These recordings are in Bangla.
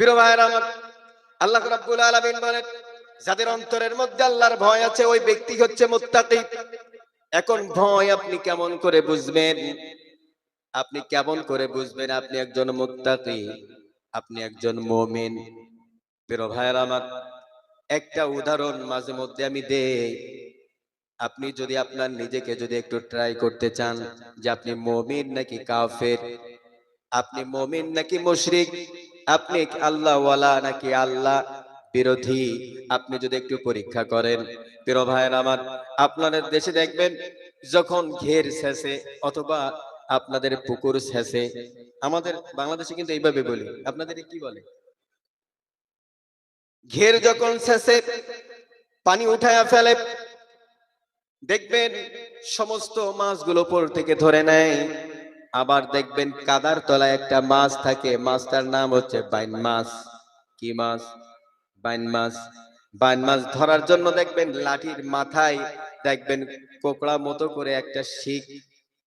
প্রিয় ভাইরা আমার, আল্লাহ রাব্বুল আলামিন বলেন যাদের অন্তরের মধ্যে আল্লাহর ভয় আছে ওই ব্যক্তি হচ্ছে মুত্তাকি। এখন ভয় আপনি কেমন করে বুঝবেন? আপনি কেমন করে বুঝবেন আপনি একজন মুত্তাকি, আপনি একজন মুমিন? প্রিয় ভাইরা আমার, একটা উদাহরণ মাঝে মধ্যে আমি দেই। আপনি যদি আপনার নিজেকে যদি একটু ট্রাই করতে চান যে আপনি মুমিন নাকি কাফের, আপনি মুমিন নাকি মুশরিক, আপনি আল্লাহওয়ালা নাকি আল্লাহ বিরোধী, আপনি যদি একটু পরীক্ষা করেন, প্রিয় ভাইয়ের আমার, আপনাদের দেশে দেখবেন যখন ঘের শেষে অথবা আপনাদের পুকুর শেষে, আমাদের বাংলাদেশে কিন্তু এইভাবে বলি, আপনাদের কি বলে? ঘের যখন শেষে পানি উঠায়া ফেলে, দেখবেন সমস্ত মাছগুলো উপর থেকে ধরে নেয়। আবার দেখবেন কাদার তলায় একটা মাছ থাকে, মাছটার নাম হচ্ছে বাইন মাছ। কি মাছ? বাইন মাছ। বাইন মাছ ধরার জন্য দেখবেন লাঠির মাথায় দেখবেন কোকড়া মতো করে একটা শিক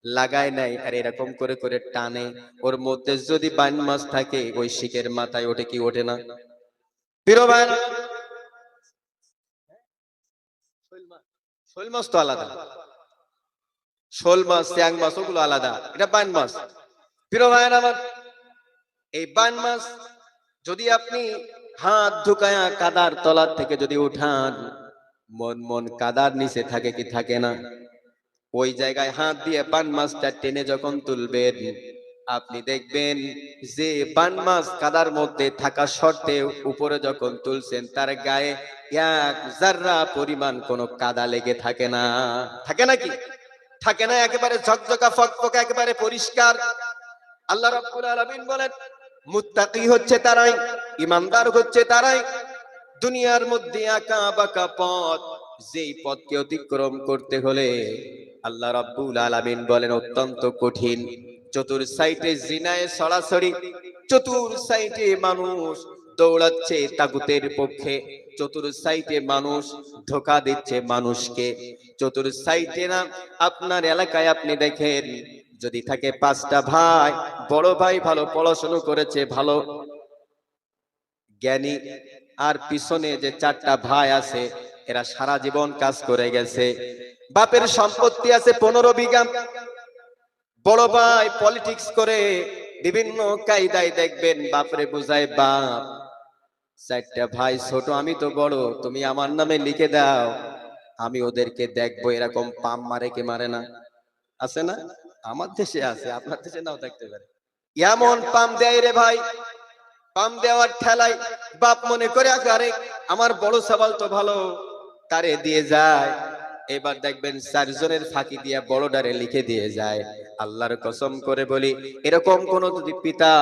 লাগায় নেয়, আর এরকম করে করে টানে। ওর মধ্যে যদি বাইন মাছ থাকে ওই শিকের মাথায় ওঠে কি ওঠে না? প্রিয় ভাই, শোল মাছ তো আলাদা, শোল মাছ, ট্যাং মাছ ওগুলো আলাদা, এটা বাইন মাছ। প্রিয় ভাইয়ের আমার, এই বাইন মাছ যদি আপনি হাত ঢুকায়া কাদার তলার থেকে যদি উঠান, মন মন কাদার নিচে থাকে কি থাকে না? ওই জায়গায় হাত দিয়ে বান মাছটা টেনে যখন তুলবেন, আপনি দেখবেন যে বান মাছ কাদার মধ্যে থাকা সত্ত্বেও উপরে যখন তুলছেন তার গায়ে এক জাররা পরিমাণ কোনো কাদা লেগে থাকে না। থাকে নাকি? থাকে না, একেবারে ঝকঝকা ফকফকা, একেবারে পরিষ্কার। আল্লাহ রাব্বুল আলামিন বলেন মুত্তাকি হচ্ছে তারাই, ঈমানদার হচ্ছে তারাই, দুনিয়ার মধ্যে আঁকা বাঁকা পথ, যেই পথকে অতিক্রম করতে হলে আল্লাহ রাব্বুল আলামিন বলেন অত্যন্ত কঠিন। চতুর সাইডে জিনায় সরাসরি, চতুর সাইডে মানুষ দৌড়াচ্ছে তাগুতের পক্ষে, চতুর সাইডে মানুষ ধোঁকা দিচ্ছে মানুষকে, চতুর সাইডে না আপনার এলাকায় আপনি দেখেন যদি থাকে পাঁচটা ভাই, বড় ভাই ভালো পড়াশোনা করেছে, ভালো জ্ঞানী, আর পিছনে যে চারটা ভাই আছে এরা সারা জীবন কাজ করে গেছে, বাপের সম্পত্তি আছে 15 বিঘা, বড় ভাই পলিটিক্স করে বিভিন্ন কায়দায় দেখবেন বাপরে বুঝায় বাপ, চারটা ভাই ছোট, আমি তো বড়, তুমি আমার নামে লিখে দাও, আমি ওদেরকে দেখবো, এরকম পাম মারে কে মারে না? আছে না? আমার দেশে আছে, আপনার দেশে নাও থাকতে পারে। এমন পাম দেয় রে ভাই, পাম দেওয়ার ঠেলায় বাপ মনে করে আরে আমার বড় সওয়াল তো ভালো, তারে দিয়ে যায়। এবার দেখবেন চারজনের ফাঁকি দিয়া বড়ডারে লিখে দিয়ে যায়। আল্লাহর কসম করে বলি, এরকম কোন যদি পিতা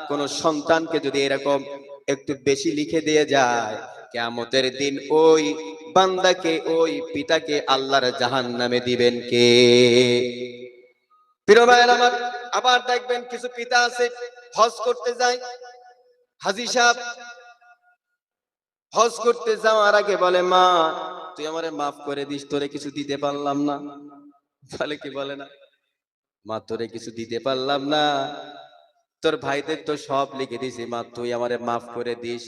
কোন সন্তানকে যদি এরকম একটু বেশি লিখে দিয়ে যায়, কিয়ামতের দিন ওই বান্দাকে, ওই পিতাকে আল্লাহর জাহান্নামে দিবেন কে? প্রিয় ভাইয়ের আমার, আবার দেখবেন কিছু পিতা আছে হজ করতে যায়, হাজী সাহেব হজ করতে যাওয়ার আগে বলে মা তুই আমারে মাফ করে দিস, তোরে কিছু দিতে পারলাম না। বলে কি বলে না? মা তোরে কিছু দিতে পারলাম না, তোর ভাইদের তো সব লিখে দিছি, মা তুই আমারে মাফ করে দিস।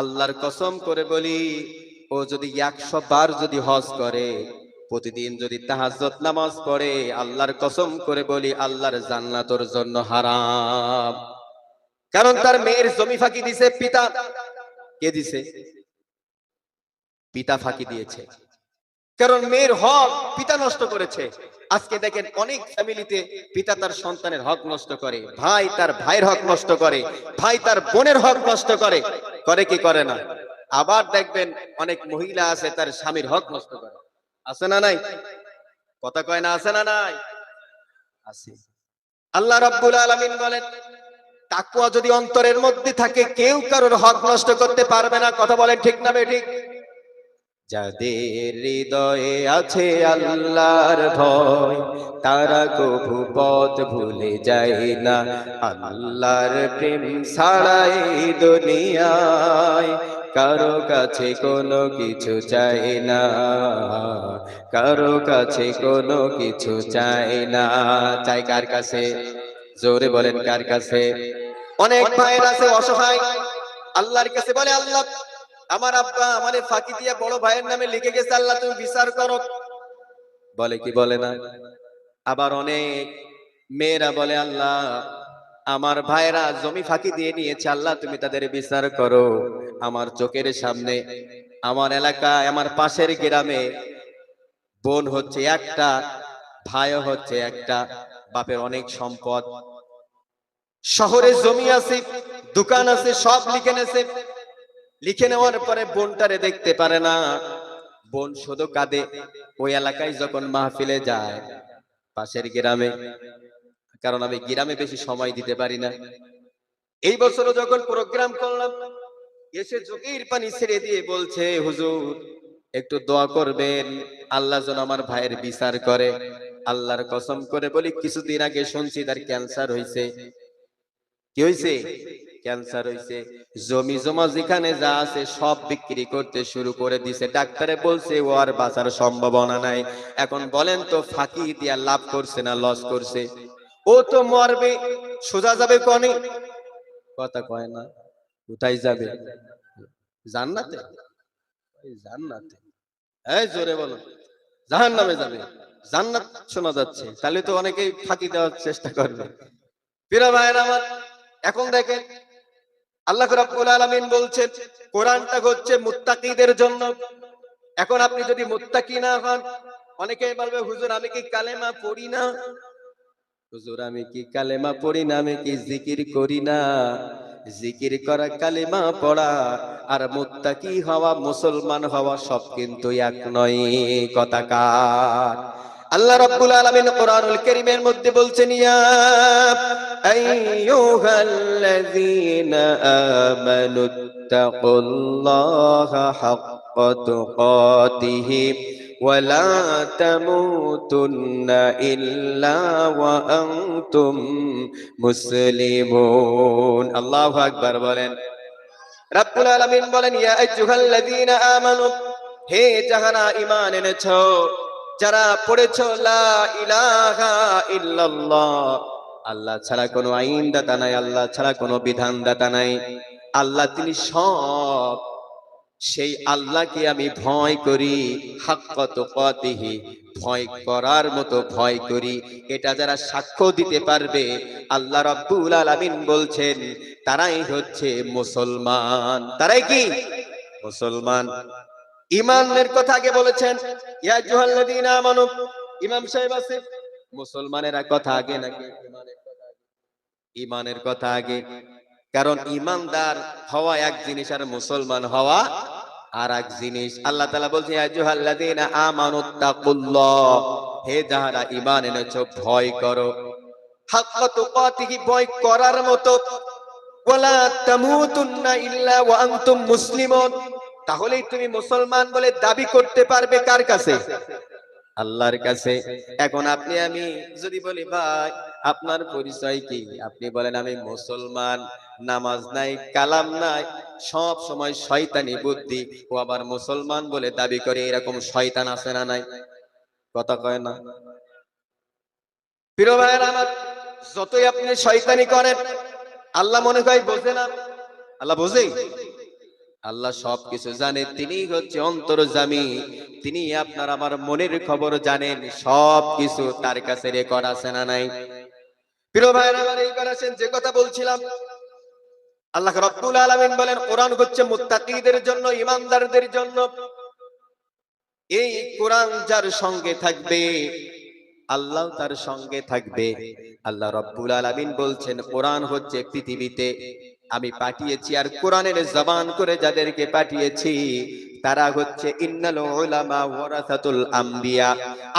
আল্লাহর কসম করে বলি, ও যদি 100 বার যদি হজ করে, প্রতিদিন যদি তাহাজ্জুদ নামাজ পড়ে, আল্লাহর কসম করে বলি আল্লাহর জান্নাত ওর জন্য হারাম। কারণ তার মেয়ের জমি ফাঁকি দিছে পিতা। কে দিছে? পিতা ফাঁকি দিয়েছে, কারণ মেয়ের হক পিতা নষ্ট করেছে। আজকে দেখেন অনেক ফ্যামিলিতে পিতা তার সন্তানের হক নষ্ট করে, ভাই তার ভাইয়ের হক নষ্ট করে, ভাই তার বোনের হক নষ্ট করে, করে কি করে না? আবার দেখবেন অনেক মহিলা আছে তার স্বামীর হক নষ্ট করে, আছে না নাই? কথা কয় না, আছে না নাই? আছে। আল্লাহ রাব্বুল আলামিন বলেন তাকওয়া যদি অন্তরের মধ্যে থাকে কেউ কারোর হক নষ্ট করতে পারবে না। কথা বলেন ঠিক না বেঠিক? যাদের হৃদয়ে আছে আল্লাহর ভয়, তারা কভু পথ ভুলে যায় না। আল্লাহর প্রেম ছাড়াই দুনিয়ায় কারো কাছে কোনো কিছু চাই না, কারো কাছে কোনো কিছু চাই না। চাই কার কাছে? জোরে বলেন কার কাছে? অনেক ভাইয়ের আছে অসহায়, আল্লাহর কাছে বলে, আল্লাহ আমার আব্বা আমারে ফাঁকি দিয়ে বড় ভাইয়ের নামে লিখে গেছে, আল্লাহ তুমি বিচার করো। বলে কি বলে না? আবার অনেক মেয়েরা বলে, আল্লাহ আমার ভাইরা জমি ফাঁকি দিয়ে নিয়েছে, আল্লাহ তুমি তাদের বিচার করো। আমার চোখের সামনে, আমার এলাকায়, আমার পাশের গ্রামে বোন হচ্ছে একটা, ভাইও হচ্ছে একটা, বাপের অনেক সম্পদ, শহরে জমি আছে, দোকান আছে, সব লিখে নেছে। লিখে নেওয়ার পরে বোনটারে দেখতে পারে না, বোন শুধু কাঁদে। ওই এলাকায় যখন মাহফিলে যায়, পাশের গ্রামে, কারণ আমি গ্রামে বেশি সময় দিতে পারি না, এই বছরও যখন প্রোগ্রাম করলাম, এসে চোখের পানি ছেড়ে দিয়ে বলছে, হুজুর একটু দোয়া করবেন, আল্লাহ যেন আমার ভাইয়ের বিচার করে। আল্লাহর কসম করে বলি, কিছুদিন আগে শুনছি তার ক্যান্সার হয়েছে। কি হয়েছে? ক্যান্সার হয়েছে। জমি জমা যেখানে যা আছে সব বিক্রি করতে শুরু করে দিছে। ডাক্তারে বলছে ও আর বাঁচার সম্ভাবনা নাই। এখন বলেন তো, ফাঁকি দিয়া লাভ করছে না লস করছে? ও তো মরবে, সোজা যাবে কোনে? কথা কয় না। কোথায় যাবে? জান্নাতে। জান্নাতে। এই জোরে বলো। জাহান্নামে যাবে। জান্নাত শোনা যাচ্ছে, তাহলে তো অনেকেই ফাঁকি দেওয়ার চেষ্টা করবে। প্রিয় ভাইরা আমার, এখন দেখেন আল্লাহ রাব্বুল আলামিন বলছেন কোরআনটা হচ্ছে মুত্তাকিদের জন্য। এখন আপনি যদি মুত্তাকি না হন, অনেকেই বলবে, হুজুর আমি কি কালেমা পড়ি না? হুজুর আমি কি কালেমা পড়ি না, আমি কি জিকির করি না? জিকির করা, কালেমা পড়া আর মুত্তাকি হওয়া, মুসলমান হওয়া সব কিন্তু এক নয়। কথা কার? আল্লাহ রাব্বুল আলামিন কোরআনুল কারীমের মধ্যে বলছেন, ইয়া আইয়ুহাল্লাযীনা আমানুত্তাকুল্লাহা হাক্কা তুকাতিহি ওয়ালা তামুতুন্না ইল্লা ওয়া আনতুম মুসলিমুন। আল্লাহু আকবার বলেন। রাব্বুল আলামিন বলেন, ইয়া আইয়ুহাল্লাযীনা আমানু, হে যাহারা ঈমান এনেছো, যারা পড়েছো লা ইলাহা ইল্লাল্লাহ, আল্লাহ ছাড়া কোনো আইন দাতা নাই, আল্লাহ ছাড়া কোনো বিধান দাতা নাই, আল্লাহ তিনি সব, সেই আল্লাহকে আমি ভয় করি, হাক্কা তুকাতিহি, ভয় করার মতো ভয় করি। এটা যারা সাক্ষ্য দিতে পারবে, আল্লাহ রাব্বুল আলামিন বলছেন তারাই হচ্ছে মুসলমান। তারাই কি? মুসলমান। ঈমানের কথা আগে বলেছেন, ইয়া আইয়ুহাল্লাযীনা আমানু। ইমাম সাহেব আছে, মুসলমানেরা কথা আগে নাকি ঈমানের কথা আগে? ঈমানের কথা আগে। কারণ ঈমানদার হওয়া এক জিনিস আর মুসলমান হওয়া আর এক জিনিস। আল্লাহ তাআলা বলছেন, ইয়া আইয়ুহাল্লাযীনা আমানুত্তাকুল্লাহ, হে যাহারা ঈমান এনেছো ভয় করো, হাক্কা তুকাতিহি, ভয় করার মতো, ওয়ালা তামুতুন্না ইল্লা ওয়া আনতুম মুসলিমুন, তাহলেই তুমি মুসলমান বলে দাবি করতে পারবে কার কাছে? আল্লাহর কাছে। এখন আপনি আমি যদি বলি, ভাই আপনার পরিচয় কি? আপনি বলেন আমি মুসলমান, নামাজ নাই, কালাম নাই, সব সময় শয়তানি বুদ্ধি, ও আবার মুসলমান বলে দাবি করে, এরকম শয়তান আছে না নাই? কথা কয় না। প্রিয় ভাইয়েরা আমার, যতই আপনি শয়তানি করেন, আল্লাহ মনে হয় বোঝে না? আল্লাহ বোঝে? আল্লাহ সবকিছু জানে, তিনি হচ্ছে অন্তর্যামী, তিনি আপনার আমার মনের খবর জানেন, সবকিছু তার কাছে রেকর্ড আছে না নাই? প্রিয় ভাইরা আমার, এইবার আসেন যে কথা বলছিলাম, আল্লাহ রাব্বুল আলামিন বলেন কোরআন হচ্ছে মুত্তাকিদের জন্য, ঈমানদারদের জন্য। এই কোরআন যার সঙ্গে থাকবে, আল্লাহ তার সঙ্গে থাকবে। আল্লাহ রাব্বুল আলামিন বলছেন কোরআন হচ্ছে পৃথিবীতে আমি পাঠিয়েছি, আর কোরআনের জবান করে যাদেরকে পাঠিয়েছি তারা হচ্ছে ইন্নাল উলামা ওয়ারাসাতুল আম্বিয়া,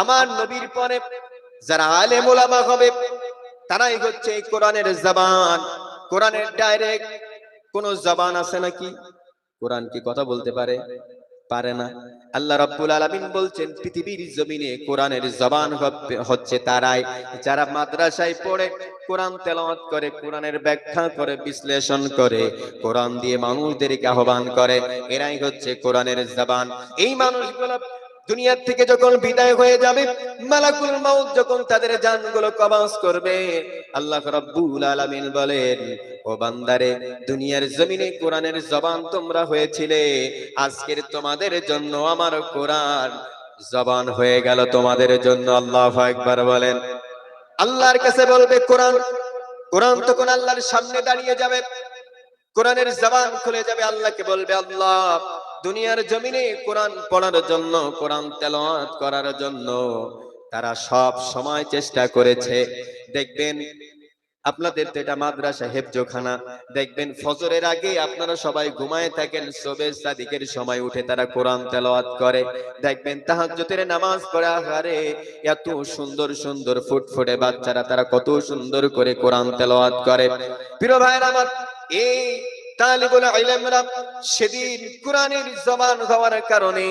আমার নবীর পরে যারা আলেম উলামা হবে তারাই হচ্ছে এই কোরআনের জবান। কোরআনের ডাইরেক্ট কোন জবান আছে নাকি? কোরআন কি কথা বলতে পারে? পারে না। আল্লাহ রাব্বুল আলামিন বলছেন পৃথিবীর জমিনে কোরআনের জবান হচ্ছে তারাই যারা মাদ্রাসায় পড়ে, কোরআন তেলাওয়াত করে, কোরআনের ব্যাখ্যা করে, বিশ্লেষণ করে, কোরআন দিয়ে মানুষদেরকে আহ্বান করে, এরাই হচ্ছে কোরআনের জবান। এই মানুষগুলো দুনিয়ার থেকে যখন বিদায় হয়ে যাবে, মালাকুল মাউত যখন তাদের জানগুলো কবজ করবে, আল্লাহ রাব্বুল আলামিন বলেন, ও বান্দারে, দুনিয়ার জমিনে কোরআনের জবান তোমরা হয়েছিলে, আজকের তোমাদের জন্য আমার কোরআন জবান হয়ে গেল তোমাদের জন্য। আল্লাহু আকবার বলেন। আল্লাহর কাছে বলবে কোরআন, কোরআন তখন আল্লাহর সামনে দাঁড়িয়ে যাবে, কোরআনের জবান খুলে যাবে, আল্লাহকে বলবে, আল্লাহ, দুনিয়ার জমিনে কোরআন পড়ার জন্য, কোরআন তেলাওয়াত করার জন্য তারা সব সময় চেষ্টা করেছে। দেখবেন আপনাদের তো এটা মাদ্রাসা হেফজখানা, দেখবেন ফজরের আগে আপনারা সবাই ঘুমায় থাকেন, সুবহে সাদিকের সময় উঠে তারা কোরআন তেলাওয়াত করে। দেখবেন তাহাজ্জুদের নামাজ পড়ে, আহারে এত সুন্দর সুন্দর ফুটফুটে বাচ্চারা, তারা কত সুন্দর করে কোরআন তেলাওয়াত করে। প্রিয় ভাইরা আমার, এই তালিবুল ইলমরা সেদিন কোরআনের জবান হওয়ার কারণে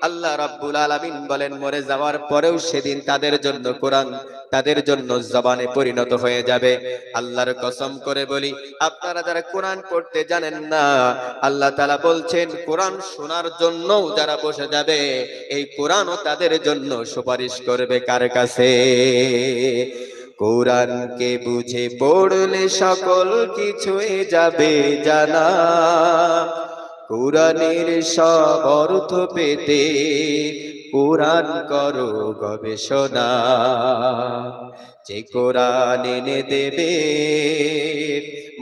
আল্লাহ রাব্বুল আলামিন বলেন, মরে যাওয়ার পরেও সেদিন তাদের জন্য কোরআন তাদের জন্য জবানে পরিণত হয়ে যাবে। আল্লাহর কসম করে বলি, আপনারা যারা কোরআন পড়তে জানেন না, আল্লাহ তাআলা বলছেন কোরআন শোনার জন্য যারা বসে যাবে, এই কোরআনও তাদের জন্য সুপারিশ করবে কার কাছে? কোরআনকে বুঝে পড়লে সকল কিছুই যাবে জানা, কোরআনের সব অর্থ পেতে কোরআন করো গবেষণা, যে কোরআন এনে দেবে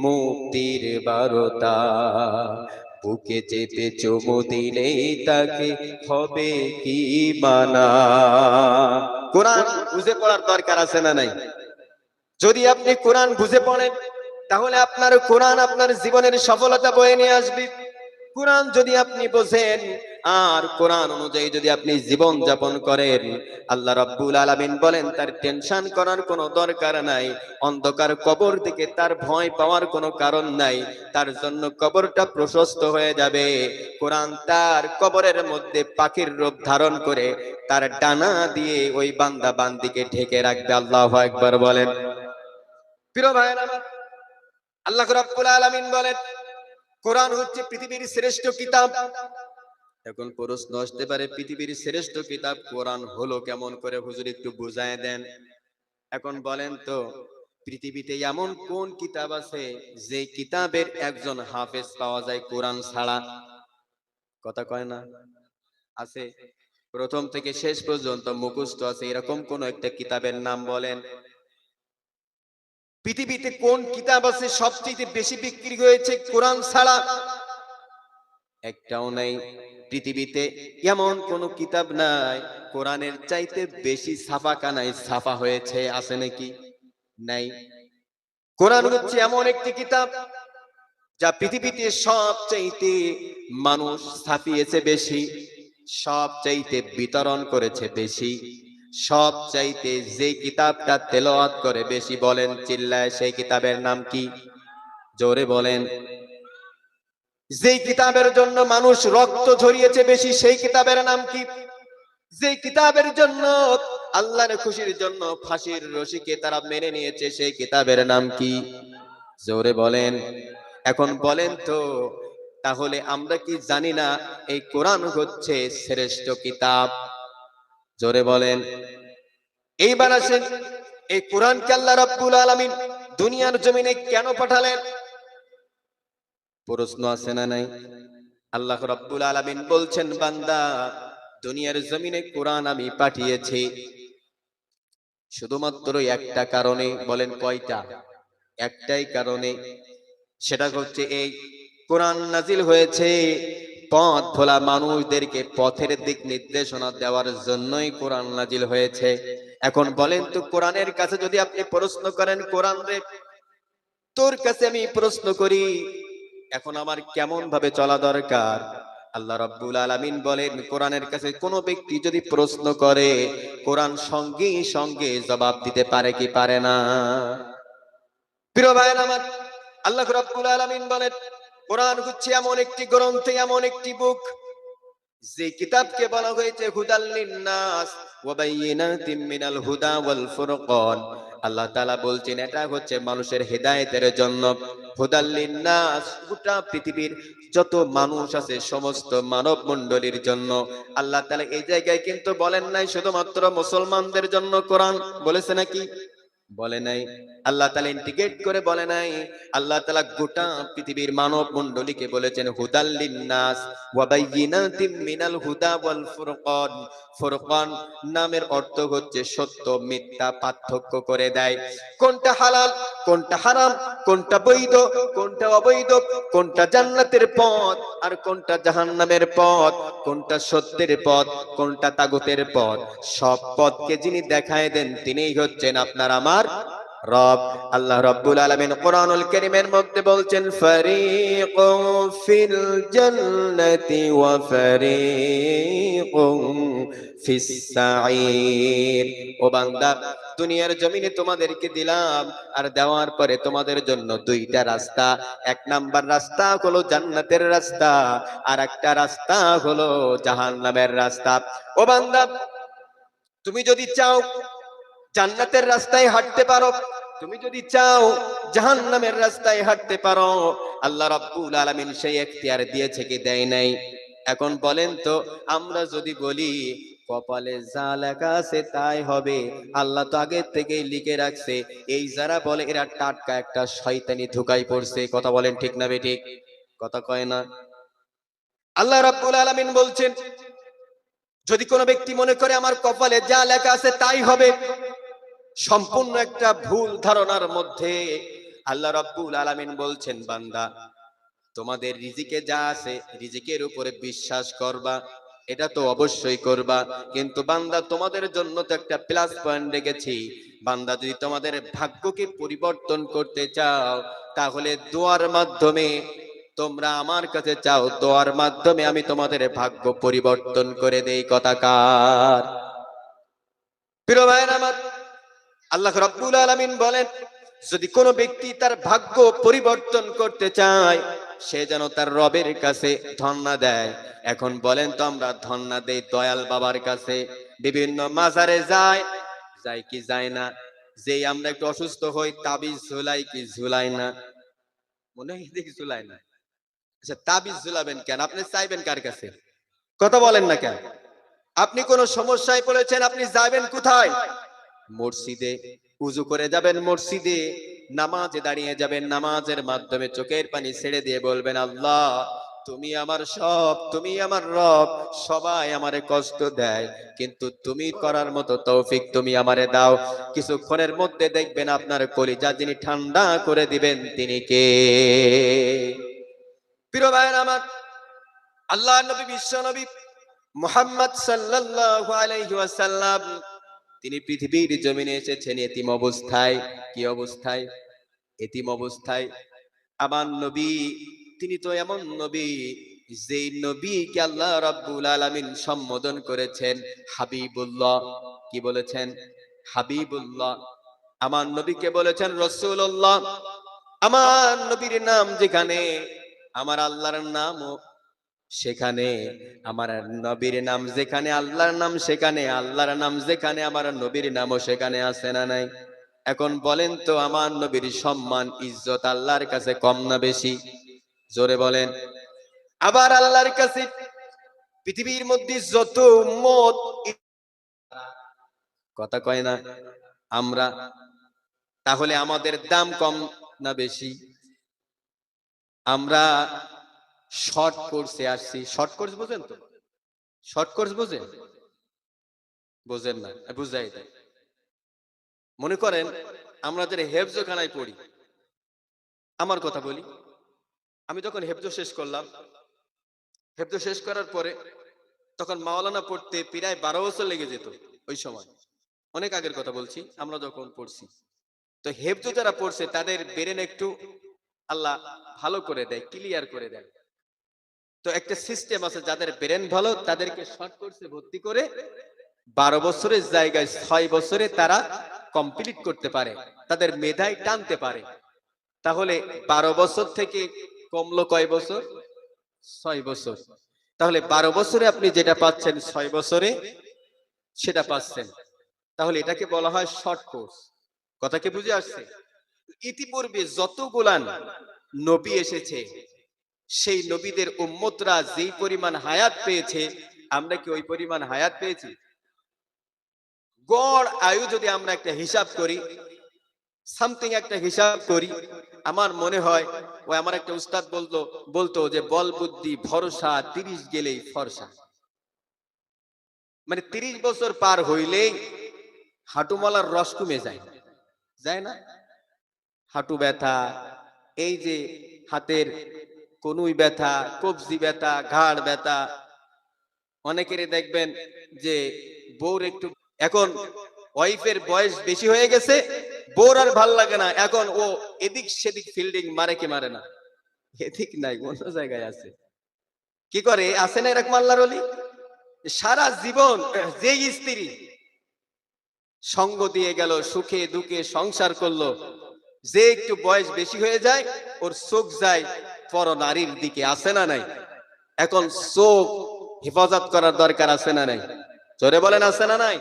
মুক্তির বারতা, বুকে চেপে চুমু দিলেই তাকে হবে কি মানা। কোরআন বুঝে পড়ার দরকার আছে না নাই? যদি আপনি কোরআন বুঝে পড়েন, তাহলে আপনার কোরআন আপনার জীবনের সফলতা বয়ে নিয়ে আসবে। কোরআন যদি আপনি বোঝেন আর কোরআন অনুযায়ী যদি আপনি জীবন যাপন করেন, আল্লাহ রাব্বুল আলামিন বলেন তার টেনশন করার কোনো দরকার নাই, অন্ধকার কবর থেকে তার ভয় পাওয়ার কোনো কারণ নাই, তার জন্য কবরটা প্রশস্ত হয়ে যাবে। কোরআন তার কবরের মধ্যে পাখির রূপ ধারণ করে তার ডানা দিয়ে ওই বান্দা বান্দিকে ঢেকে রাখবে। আল্লাহু আকবার বলেন। প্রিয় ভাইরা আমার, আল্লাহ রাব্বুল আলামিন বলেন কোরআন হচ্ছে পৃথিবীর শ্রেষ্ঠ কিতাব। এখন প্রশ্ন আসতে পারে, পৃথিবীর শ্রেষ্ঠ কিতাব কোরআন হলো কেমন করে? হুজুর একটু বুঝায় দেন। এখন বলেন তো, পৃথিবীতে এমন কোন কিতাব আছে যে কিতাবের একজন হাফেজ পাওয়া যায় কোরআন ছাড়া? কথা কয় না? আছে? প্রথম থেকে শেষ পর্যন্ত মুখস্থ আছে এরকম কোন একটা কিতাবের নাম বলেন। পৃথিবীতে কোন কিতাব আছে সবচেয়ে বেশি বিক্রি হয়েছে কোরআন ছাড়া? একটাও নাই। পৃথিবীতে এমন কোন কিতাব নাই কোরআনের চাইতে বেশি ছাপাখানায় ছাপা হয়েছে, আছে নাকি? নাই। কোরআন হচ্ছে এমন একটি কিতাব যা পৃথিবীতে সবচাইতে মানুষ ছাপিয়েছে বেশি, সবচাইতে বিতরণ করেছে বেশি, সবচাইতে যে কিতাবটা তেলাওয়াত করে বেশি, বলেন চিল্লায়, সেই কিতাবের নাম কি? জোরে বলেন। যে কিতাবের জন্য মানুষ রক্ত ঝরিয়েছে বেশি, সেই কিতাবের নাম কি? যে কিতাবের জন্য আল্লাহর খুশির জন্য ফাঁসির রশিকে তারা মেনে নিয়েছে, সেই কিতাবের নাম কি? জোরে বলেন। এখন বলেন তো, তাহলে আমরা কি জানি না এই কোরআন হচ্ছে শ্রেষ্ঠ কিতাব? জোরে বলেন। এইবার আসেন, এই কোরআনকে আল্লাহ রাব্বুল আলামিন দুনিয়ার জমিনে কেন পাঠালেন? প্রশ্ন আছে না নাই? আল্লাহ রাব্বুল আলামিন বলছেন, বান্দা, দুনিয়ার জমিনে কোরআন আমি পাঠিয়েছি শুধুমাত্র একটা কারণে। বলেন কয়টা? একটাই কারণে। সেটা হচ্ছে এই কোরআন নাজিল হয়েছে পথ ভোলা মানুষদেরকে পথের দিক নির্দেশনা দেওয়ার জন্যই কোরআন নাজিল হয়েছে। এখন বলেন তো, কোরআনের কাছে যদি আপনি প্রশ্ন করেন, কোরআন রে তোর কাছে আমি প্রশ্ন করি, এখন আমার কেমন ভাবে চলা দরকার? আল্লাহ রাব্বুল আলামিন বলেন, কোরআনের কাছে কোন ব্যক্তি যদি প্রশ্ন করে, কোরআন সঙ্গে সঙ্গে জবাব দিতে পারে কি পারে না? প্রিয় ভাইরা আমার, আল্লাহ রাব্বুল আলামিন বলেন কোরআন হচ্ছে এমন একটি গ্রন্থ, এমন একটি বুক, যে কিতাবকে বলা হয়েছে হুদাল লিন্নাস ওয়া বাইয়িনাতিম মিনাল হুদা ওয়াল ফুরকান। আল্লাহ তাআলা বলছেন এটা হচ্ছে মানুষের হেদায়েতের জন্য, হুদাল লিন্নাস, গোটা পৃথিবীর যত মানুষ আছে সমস্ত মানব মণ্ডলীর জন্য। আল্লাহ তাআলা এই জায়গায় কিন্তু বলেন নাই শুধুমাত্র মুসলমানদের জন্য কোরআন, বলেছে নাকি? বলে নাই। আল্লাহ তাআলা ইন্টিগ্রেট করে বলে নাই, আল্লাহ তাআলা গোটা পৃথিবীর মানব মণ্ডলীকে বলেছেন হুদাল লিন্নাস ওয়া বাইয়িনাতিম মিনাল হুদা ওয়াল ফুরকান। ফুরকান নামের অর্থ হচ্ছে সত্য মিথ্যা পার্থক্য করে দেয়, কোনটা হালাল কোনটা হারাম, কোনটা বৈধ কোনটা অবৈধ, কোনটা জান্নাতের পথ আর কোনটা জাহান্নামের পথ, কোনটা সত্যের পথ কোনটা তাগুতের পথ, সব পথকে যিনি দেখায় দেন তিনিই হচ্ছেন আপনার আমার রব। আল্লাহ রাব্বুল আলামিন কোরআনুল কারীমের মধ্যে বলছেন ফারিকুন ফিল জান্নাতি ওয়া ফারিকুন ফিস সাঈর। ও বান্দা, দুনিয়ার জমিনে তোমাদেরকে দিলাম, আর দেওয়ার পরে তোমাদের জন্য দুইটা রাস্তা। এক নাম্বার রাস্তা হলো জান্নাতের রাস্তা, আর একটা রাস্তা হলো জাহান্নামের রাস্তা। ও বান্দা, তুমি যদি চাও জান্নাতের রাস্তায় হাঁটতে পারো, তুমি যদি চাও জাহান্নামের রাস্তায় হাঁটতে পারো, আল্লাহ রাব্বুল আলামিন সেই এখতিয়ার দিয়েছে কি দেয় নাই? এখন বলেন তো, আমরা যদি বলি কপালে যা লেখা আছে তাই হবে, আল্লাহ তো আগে থেকেই লিখে রাখছে, এই যারা বলে এরা টাটকা একটা শয়তানি ধোঁকায় পড়ছে। কথা বলেন ঠিক না বেঠিক? কথা কয় না। আল্লাহ রাব্বুল আলামিন বলছেন, যদি কোনো ব্যক্তি মনে করে আমার কপালে যা লেখা আছে তাই হবে, সম্পূর্ণ একটা ভুল ধারণার মধ্যে। আল্লাহ রাব্বুল আলামিন বলছেন, বান্দা তোমাদের রিজিকে যা আছে রিজিকের উপরে বিশ্বাস করবা, এটা তো অবশ্যই করবা, কিন্তু বান্দা তোমাদের জন্য তো একটা প্লাস পয়েন্ট রেখেছি। বান্দা যদি তোমাদের ভাগ্যকে পরিবর্তন করতে চাও, তাহলে দোয়ার মাধ্যমে তোমরা আমার কাছে চাও, দোয়ার মাধ্যমে আমি তোমাদের ভাগ্য পরিবর্তন করে দেই। কথাকার প্রিয় ভাইরা আমার, আল্লাহ রাব্বুল আলামিন বলেন, যদি কোনো ব্যক্তি তার ভাগ্য পরিবর্তন করতে চায়, সে যেন তার রবের কাছে ধন্না দেয়। এখন বলেন তো, আমরা ধন্না দেই দয়াল বাবার কাছে, বিভিন্ন মাজারে যায়, যায় কি যায় না? যেই আমরা একটু অসুস্থ হই, তাবিজ ঝুলাই কি ঝুলাই না? মনে হয় দেখি ঝুলাই না। আচ্ছা, তাবিজ ঝুলাবেন কেন? আপনি চাইবেন কার কাছে? কথা বলেন না কেন? আপনি কোন সমস্যায় পড়েছেন, আপনি যাবেন কোথায়? মসজিদে। উজু করে যাবেন মসজিদে, নামাজে দাঁড়িয়ে যাবেন, নামাজের মাধ্যমে চোখের পানি ছেড়ে দিয়ে বলবেন, আল্লাহ তুমি আমার সব, তুমি আমার রব, সবাই আমারে কষ্ট দেয়, কিন্তু তুমি করার মতো তৌফিক তুমি আমারে দাও। কিছুক্ষণের মধ্যে দেখবেন আপনার কলিজা যিনি ঠান্ডা করে দিবেন তিনি কে? প্রিয় ভাইয়ের আমার, আল্লাহ নবী, বিশ্ব নবী মুহাম্মদ সাল্লাল্লাহু আলাইহি ওয়াসাল্লাম, তিনি পৃথিবীর জমিনে এসেছেন এতিম অবস্থায়। কি অবস্থায়? এতিম অবস্থায়। আমার নবী, তিনি তো এমন নবী, যেই নবীকে আল্লাহ রাব্বুল আলামিন সম্বোধন করেছেন হাবিবুল্লাহ। কি বলেছেন? হাবিবুল্লাহ। আমার নবীকে বলেছেন রাসূলুল্লাহ। আমার নবীর নাম যেখানে, আমার আল্লাহর নামও সেখানে। আমার নবীর নাম যেখানে, আল্লাহর নাম সেখানে, আল্লাহর নাম যেখানে, আমার নবীর নামও সেখানে আছে না নাই? এখন বলেন তো, আমার নবীর সম্মান ইজ্জত আল্লাহর কাছে কম না বেশি? জোরে বলেন। আবার আল্লাহর কাছে পৃথিবীর মধ্যে যত উম্মত, কথা কয় না আমরা, তাহলে আমাদের দাম কম না বেশি? আমরা শর্ট কোর্সে আসছি। শর্ট কোর্স বোঝেন তো? শর্ট কোর্স বোঝেন? বোঝেন না, বুঝাই দেয়। মনে করেন আমরা যারা হেফজখানায় পড়ি, আমার কথা বলি, আমি যখন হেফজ শেষ করলাম, হেফজ শেষ করার পরে তখন মাওলানা পড়তে প্রায় 12 বছর লেগে যেত। ওই সময় অনেক আগের কথা বলছি, আমরা যখন পড়ছি। তো হেফজ যারা পড়ছে তাদের ব্রেন একটু আল্লাহ ভালো করে দেয়, ক্লিয়ার করে দেয়। তো একটা সিস্টেম আছে, যাদের ব্রেন ভালো তাদেরকে শর্ট কোর্সে ভর্তি করে 12 বছরের জায়গায় 6 বছরে তারা কমপ্লিট করতে পারে, তাদের মেধায় টানতে পারে। তাহলে 12 বছর থেকে কমলো কয় বছর? 6 বছর। তাহলে 12 বছরে আপনি যেটা পাচ্ছেন 6 বছরে সেটা পাচ্ছেন। তাহলে এটাকে বলা হয় শর্ট কোর্স। কথা কি বুঝে আসছে? ইতিপূর্বে যতগুলান নবী এসেছে, সেই নবীদের উম্মতরা যেই পরিমাণ হায়াত পেয়েছে, আমরা কি ওই পরিমাণ হায়াত পেয়েছি? গড় আয়ু যদি আমরা একটা হিসাব করি, সামথিং একটা হিসাব করি, আমার মনে হয় ওই আমার একটা উস্তাদ বলতো যে বল বুদ্ধি ভরসা 30 গেলেই ফরসা। মানে 30 বছর পার হইলেই হাঁটুমালার রস কমে যায়, যায় না? হাঁটু ব্যথা, এই যে হাতের কনুই ব্যথা, কবজি ব্যথা, ঘাড় ব্যথা, অনেকেরই দেখবেন যে বউর একটু এখন ওয়াইফের বয়স বেশি হয়ে গেছে, বউর আর ভাল লাগে না, এখন ও এদিক সেদিক ফিল্ডিং মারে কি মারে না, এদিক নাই অন্য জায়গায় আছে, কি করে আছে না এরকম আল্লাহর ওলি? সারা জীবন যেই স্ত্রী সঙ্গ দিয়ে গেল, সুখে দুঃখে সংসার করলো, যে একটু বয়স বেশি হয়ে যায় ওর চোখ যায় পর নারীর দিকে, আছে না নাই? এখন চোখ হেফাজত করার দরকার আছে না নাই? জোরে বলেন আছে না নাই?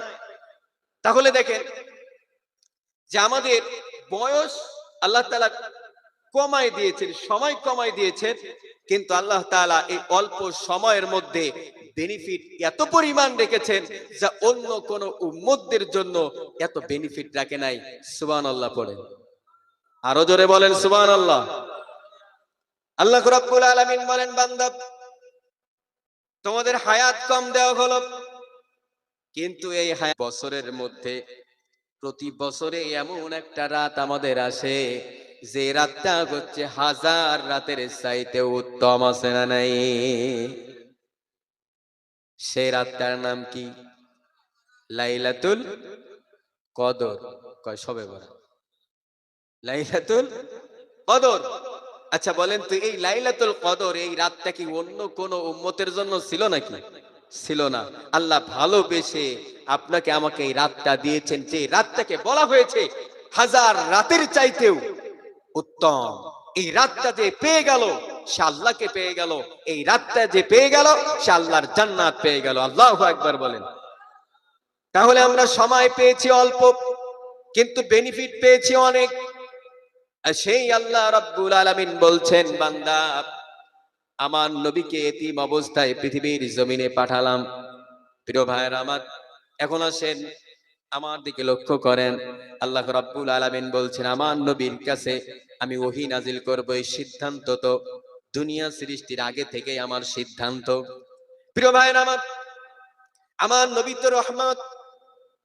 তাহলে দেখেন যে আমাদের বয়স আল্লাহ তাআলা কমাই দিয়েছেন, সময় কমাই দিয়েছেন, কিন্তু আল্লাহ তাআলা এই অল্প সময়ের মধ্যে বেনিফিট এত পরিমাণ রেখেছেন যা অন্য কোন উম্মতদের জন্য এত বেনিফিট রাখে নাই। সুবহানাল্লাহ পড়েন, আরো জোরে বলেন সুবহানাল্লাহ। আল্লাহ রাব্বুল আলামিন বলেন, বান্দা তোমাদের হায়াত কম দেওয়া হলো, কিন্তু এই বছরের মধ্যে প্রতি বছরে এমন একটা রাত আমাদের আসে যে রাতটা হচ্ছে 1000 রাতের চাইতে উত্তম, আছে না নাই? সেই রাতটার নাম কি? লাইলাতুল কদর। কয় সবে বরাত, লাইলাতুল কদর। আচ্ছা বলেন তো, এই লাইলাতুল কদর এই রাতটা কি অন্য কোন উম্মতের জন্য ছিল নাকি? ছিল না। আল্লাহ ভালোবেসে আপনাকে আমাকে এই রাতটা দিয়েছেন, যে রাতটাকে বলা হয়েছে 1000 রাতের চাইতেও উত্তম। এই রাতটা যে পেয়ে গেল সে আল্লাহকে পেয়ে গেল, এই রাতটা যে পেয়ে গেল সে আল্লাহর জান্নাত পেয়ে গেল। আল্লাহু আকবার বলেন। তাহলে আমরা সময় পেয়েছি অল্প, কিন্তু বেনিফিট পেয়েছি অনেক। আর সেই আল্লাহ রাব্বুল আলামিন বলছেন, বান্দা আমার নবীকে এতিম অবস্থায় পৃথিবীর জমিনে পাঠালাম। প্রিয় ভাইয়েরা আমার, এখন আসেন আমার দিকে লক্ষ্য করেন। আল্লাহ রাব্বুল আলামিন বলছেন আমার নবীর কাছে আমি ওহী নাজিল করব, এই সিদ্ধান্ত তো দুনিয়া সৃষ্টির আগে থেকেই আমার সিদ্ধান্ত। প্রিয় ভাইয়েরা আমার, আমার নবী তো রহমত,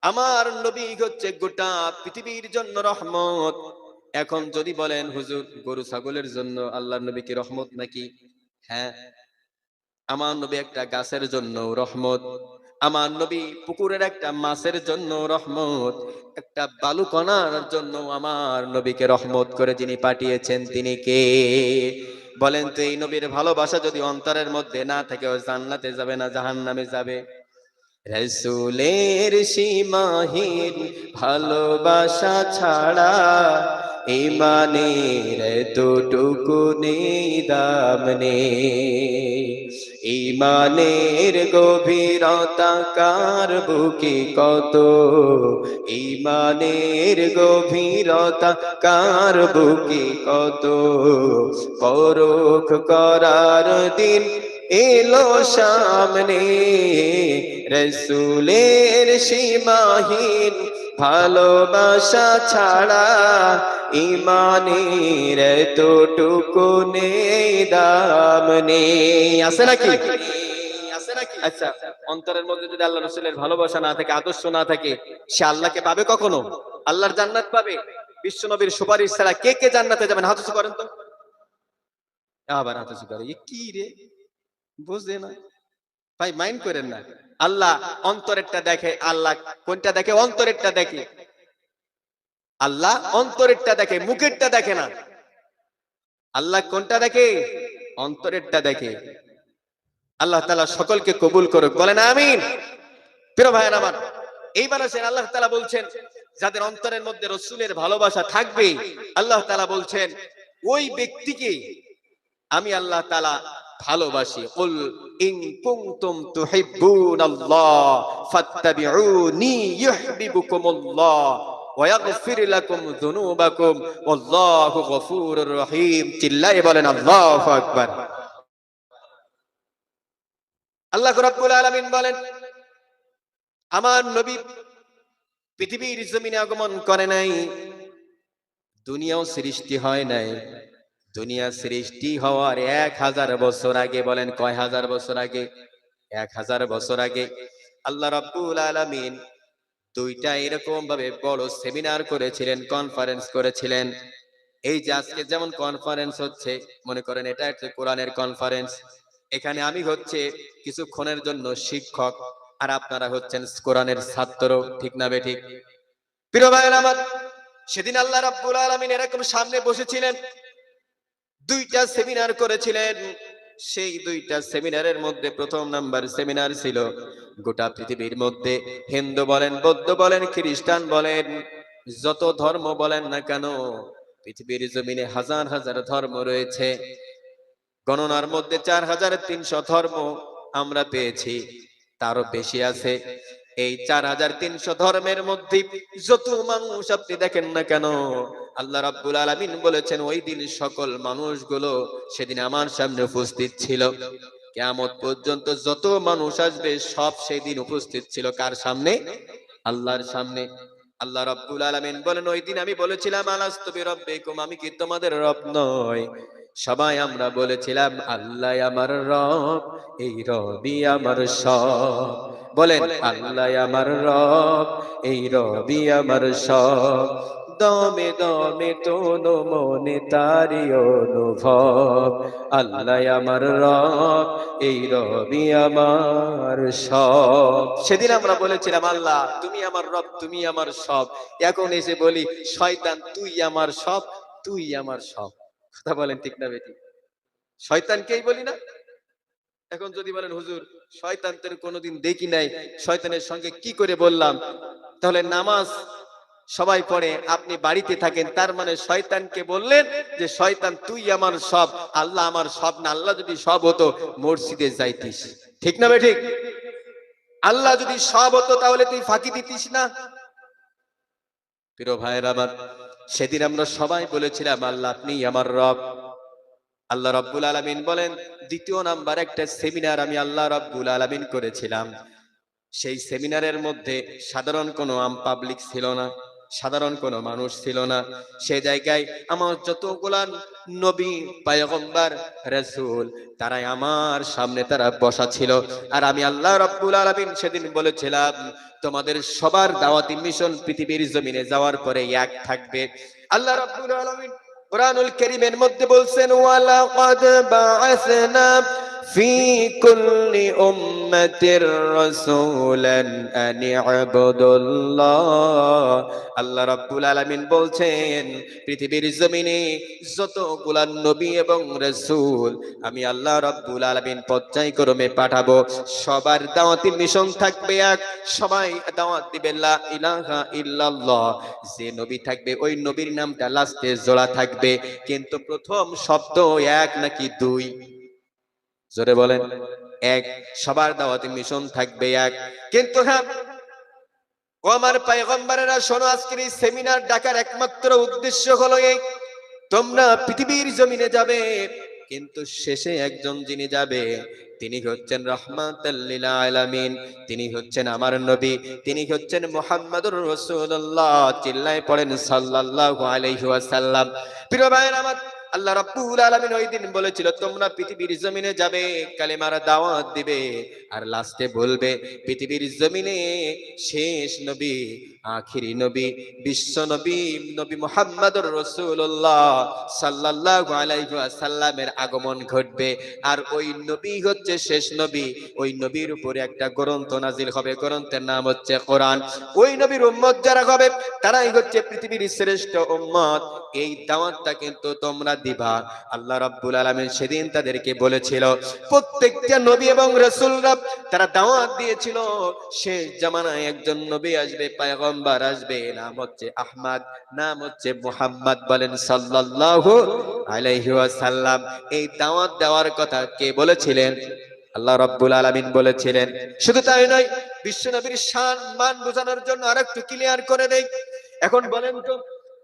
আমার নবী হচ্ছে গোটা পৃথিবীর জন্য রহমত। এখন যদি বলেন হুজুর গরু ছাগলের জন্য আল্লাহর নবী কি রহমত নাকি? হ্যাঁ, আমার নবী একটা গাছের জন্য রহমত, আমার নবী পুকুরের একটা মাছের জন্য রহমত, একটা বালুকণার জন্য আমার নবীকে রহমত করে যিনি পাঠিয়েছেন তিনি কে? বলেন তো, এই নবীর ভালোবাসা যদি অন্তরের মধ্যে না থাকে ও জান্নাতে যাবে না জাহান্নামে যাবে? রাসূলের সীমাহীন ভালোবাসা ছাড়া ঈমানের এতটুকু নেই দাম নেই। ঈমানের গভীরতা কার বুকে কত, ঈমানের গভীরতা কার বুকে কত, পরখ করার দিন এলো সামনে। রাসূলের সীমাহীন ভালোবাসা ছাড়া ঈমানের এতটুকু নেই দাম নেই, আছে নাকি? আচ্ছা, অন্তরের মধ্যে যদি আল্লাহ রাসূলের ভালোবাসা না থাকে, আদর্শ না থাকে, সে আল্লাহকে পাবে কখনো? আল্লাহর জান্নাত পাবে? বিশ্ব নবীর সুপারিশ ছাড়া কে কে জান্নাতে যাবেন? হাত উঁচু করেন তো। আবার হাত উঁচু করে, কি রে বুঝে না ভাই, মাইন্ড করেন না। আল্লাহ অন্তরেরটা দেখে। আল্লাহ কোনটা দেখে? অন্তরেরটা দেখে। আল্লাহ অন্তরেরটা দেখে, মুখেরটা দেখে না। আল্লাহ কোনটা দেখে? অন্তরেরটা দেখে। আল্লাহ তাআলা সকলকে কবুল করুক, বলেন আমিন। প্রিয় ভাইয়েরা আমার, এইবার আসেন আল্লাহ তাআলা বলছেন যাদের অন্তরের মধ্যে রাসূলের ভালোবাসা থাকবে, আল্লাহ তাআলা বলছেন ওই ব্যক্তিকে আমি আল্লাহ তাআলা ভালোবাসি। কুল ইন কুনতুম তুহিব্বুনাল্লাহ ফাত্তাবিউনি ইউহিব্বুকুমুল্লাহ। ওয়া ইয়াগফির লাকুম যুনুবাকুম ওয়াল্লাহু গফুরুর রহিম। চিল্লায়ে বলেন আল্লাহু আকবার। আল্লাহ রাব্বুল আলামিন বলেন, আমার নবী পৃথিবীর জমিনে আগমন করে নাই, দুনিয়াও সৃষ্টি হয় নাই। দুনিয়া সৃষ্টি হওয়ার 1000 বছর আগে, বলেন কয় হাজার বছর আগে? 1000 বছর আগে আল্লাহ রাব্বুল আলামিন দুইটা এরকম ভাবে বড় সেমিনার করেছিলেন, কনফারেন্স করেছিলেন। এই যে আজকে যেমন কনফারেন্স হচ্ছে, মনে করেন এটা একটা কোরআনের কনফারেন্স। এখানে আমি হচ্ছে কিছুক্ষণের জন্য শিক্ষক, আর আপনারা হচ্ছেন কোরআনের ছাত্র, ঠিক না বেঠিক? প্রিয় ভাইয়েরা আমার, সেদিন আল্লাহ রাব্বুল আলামিন এরকম সামনে বসেছিলেন, দুইটা সেমিনার করেছিলেন। সেই দুইটা সেমিনারের মধ্যে প্রথম নাম্বার সেমিনার ছিল গোটা পৃথিবীর মধ্যে হিন্দু বলেন, বৌদ্ধ বলেন, খ্রিস্টান বলেন, যত ধর্ম বলেন না কেন, পৃথিবীর জমিনে হাজার হাজার ধর্ম রয়েছে। গণনার মধ্যে 4300 ধর্ম আমরা পেয়েছি, তারও বেশি আছে। এই 4300 ধর্মের মধ্যে যত মানুষ আপনি দেখেন না কেন, আল্লাহ রাব্বুল আলামিন বলেছেন ওই দিন সকল মানুষগুলো সেদিন আমার সামনে উপস্থিত ছিল। কিয়ামত পর্যন্ত যত মানুষ আসবে সব সেদিন উপস্থিত ছিল কার সামনে? আল্লাহর সামনে। আল্লাহ রাব্বুল আলামিন বলেন, ওই দিন আমি বলেছিলাম আলাস্তু বিরাব্বিকুম, আমি কি তোমাদের রব নয়? সবাই আমরা বলেছিলাম আল্লাহ আমার রব, এই রবই আমার সব। বলেন আল্লাহ আমার রব, এই রবি আমার সব। দমে দমে তোনো মনে তারি অনুভব, আল্লাহ আমার রব, এই রবি আমার সব। সেদিন আমরা বলেছিলাম আল্লাহ তুমি আমার রব, তুমি আমার সব। এখন এসে বলি শয়তান তুই আমার সব, তুই আমার সব। কথা বলেন ঠিক না বেটি? শয়তানকেই বলি না। এখন যদি বলেন হুজুর শয়তান তো কোনোদিন দেখি নাই, শয়তানের সঙ্গে কি করে বললাম? তাহলে নামাজ সবাই পড়ে, আপনি বাড়িতে থাকেন, তার মানে শয়তানকে বললেন যে শয়তান তুই আমার সব, আল্লাহ আমার সব না। আল্লাহ যদি সব হতো মসজিদে যাইতিস, ঠিক না বেঠিক? আল্লাহ যদি সব হতো তাহলে তুই ফাঁকি দিতিস না। প্রিয় ভাইয়েরা আমার, সেদিন আমরা সবাই বলেছিলাম আল্লাহ আপনি আমার রব। আল্লাহ রাব্বুল আলামিন বলেন, দ্বিতীয় নাম্বার একটা সেমিনার আমি আল্লাহ রাব্বুল আলামিন করেছিলাম। সেই সেমিনারের মধ্যে সাধারণ কোনো পাবলিক ছিল না, সাধারণ কোনো মানুষ ছিল না। সেই জায়গায় আমার যতগুলা নবী, পয়গম্বর, রাসূল তারাই আমার সামনে তারা বসা ছিল। আর আমি আল্লাহ রাব্বুল আলামিন সেদিন বলেছিলাম তোমাদের সবার দাওয়াতি মিশন পৃথিবীর জমিনে যাওয়ার পরে এক থাকবে। আল্লাহ রাব্বুল আলামিন কুরআনুল কারীমের মধ্যে বলছেন ওয়ালাকাদ বাআসনা ফি কুল্লি উম্মাতির রাসূলান আন ইবুদুল্লাহ। আল্লাহ রাব্বুল আলামিন বলছেন পৃথিবীর জমিনে যতগুলা নবী এবং রাসূল আমি আল্লাহ রাব্বুল আলামিন পর্যায়ক্রমে পাঠাবো, সবার দাওয়াতি মিশন থাকবে এক। সবাই দাওয়াত দিবে লা ইলাহা ইল্লাল্লাহ। যে নবী থাকবে ওই নবীর নামটা লাস্টে জোড়া থাকবে, কিন্তু প্রথম শব্দ এক নাকি দুই? জোরে বলেন। এক। সবার দাওয়াতি মিশন থাকবে এক। কিন্তু হ্যাঁ ও আমার পয়গম্বরেরা শোনো, আজকের এই সেমিনার ডাকার একমাত্র উদ্দেশ্য হলো এই, তোমরা পৃথিবীর জমিনে যাবে, কিন্তু শেষে একজন যিনি যাবে তিনি হচ্ছেন রাহমাতাল লিল আলামিন, তিনি হচ্ছেন আমার নবী, তিনি হচ্ছেন মুহাম্মাদুর রাসূলুল্লাহ। চিল্লায়ে পড়েন সাল্লাল্লাহু আলাইহি ওয়াসাল্লাম। প্রিয় ভাইরা আমার, আল্লাহ রাব্বুল আলামিন ওই দিন বলেছিল তোমরা পৃথিবীর জমিনে যাবে, কালেমার দাওয়াত দিবে, আর লাস্টে বলবে পৃথিবীর জমিনে শেষ নবী, আখিরি নবী, বিশ্ব নবী, নবী মুহাম্মাদুর রাসূলুল্লাহ সাল্লাল্লাহু আলাইহি ওয়াসাল্লামের আগমন ঘটবে। আর ওই নবী হচ্ছে শেষ নবী। ওই নবীর উপরে একটা গ্রন্থ নাজিল হবে, গ্রন্থের নাম হচ্ছে কোরআন। ওই নবীর উম্মত যারা হবে তারাই হচ্ছে পৃথিবীর শ্রেষ্ঠ উম্মত। এই দাওয়াতটা কিন্তু তোমরা দিবা। আল্লাহ রাব্বুল আলামিন সেদিন তাদেরকে বলেছিল, প্রত্যেকটা নবী এবং রাসূলরা তারা দাওয়াত দিয়েছিল শেষ জামানায় একজন নবী আসবে, পয়গম্বর আসবে, নাম হচ্ছে আহমদ, নাম হচ্ছে মুহাম্মদ। বলেন সাল্লাল্লাহু আলাইহি ওয়াসাল্লাম। এই দাওয়াত দেওয়ার কথা কে বলেছিলেন? আল্লাহ রাব্বুল আলামিন বলেছিলেন। শুধু তাই নয়, বিশ্ব নবীর শান মান বোঝানোর জন্য আরেকটু ক্লিয়ার করে দেই। এখন বলেন তো,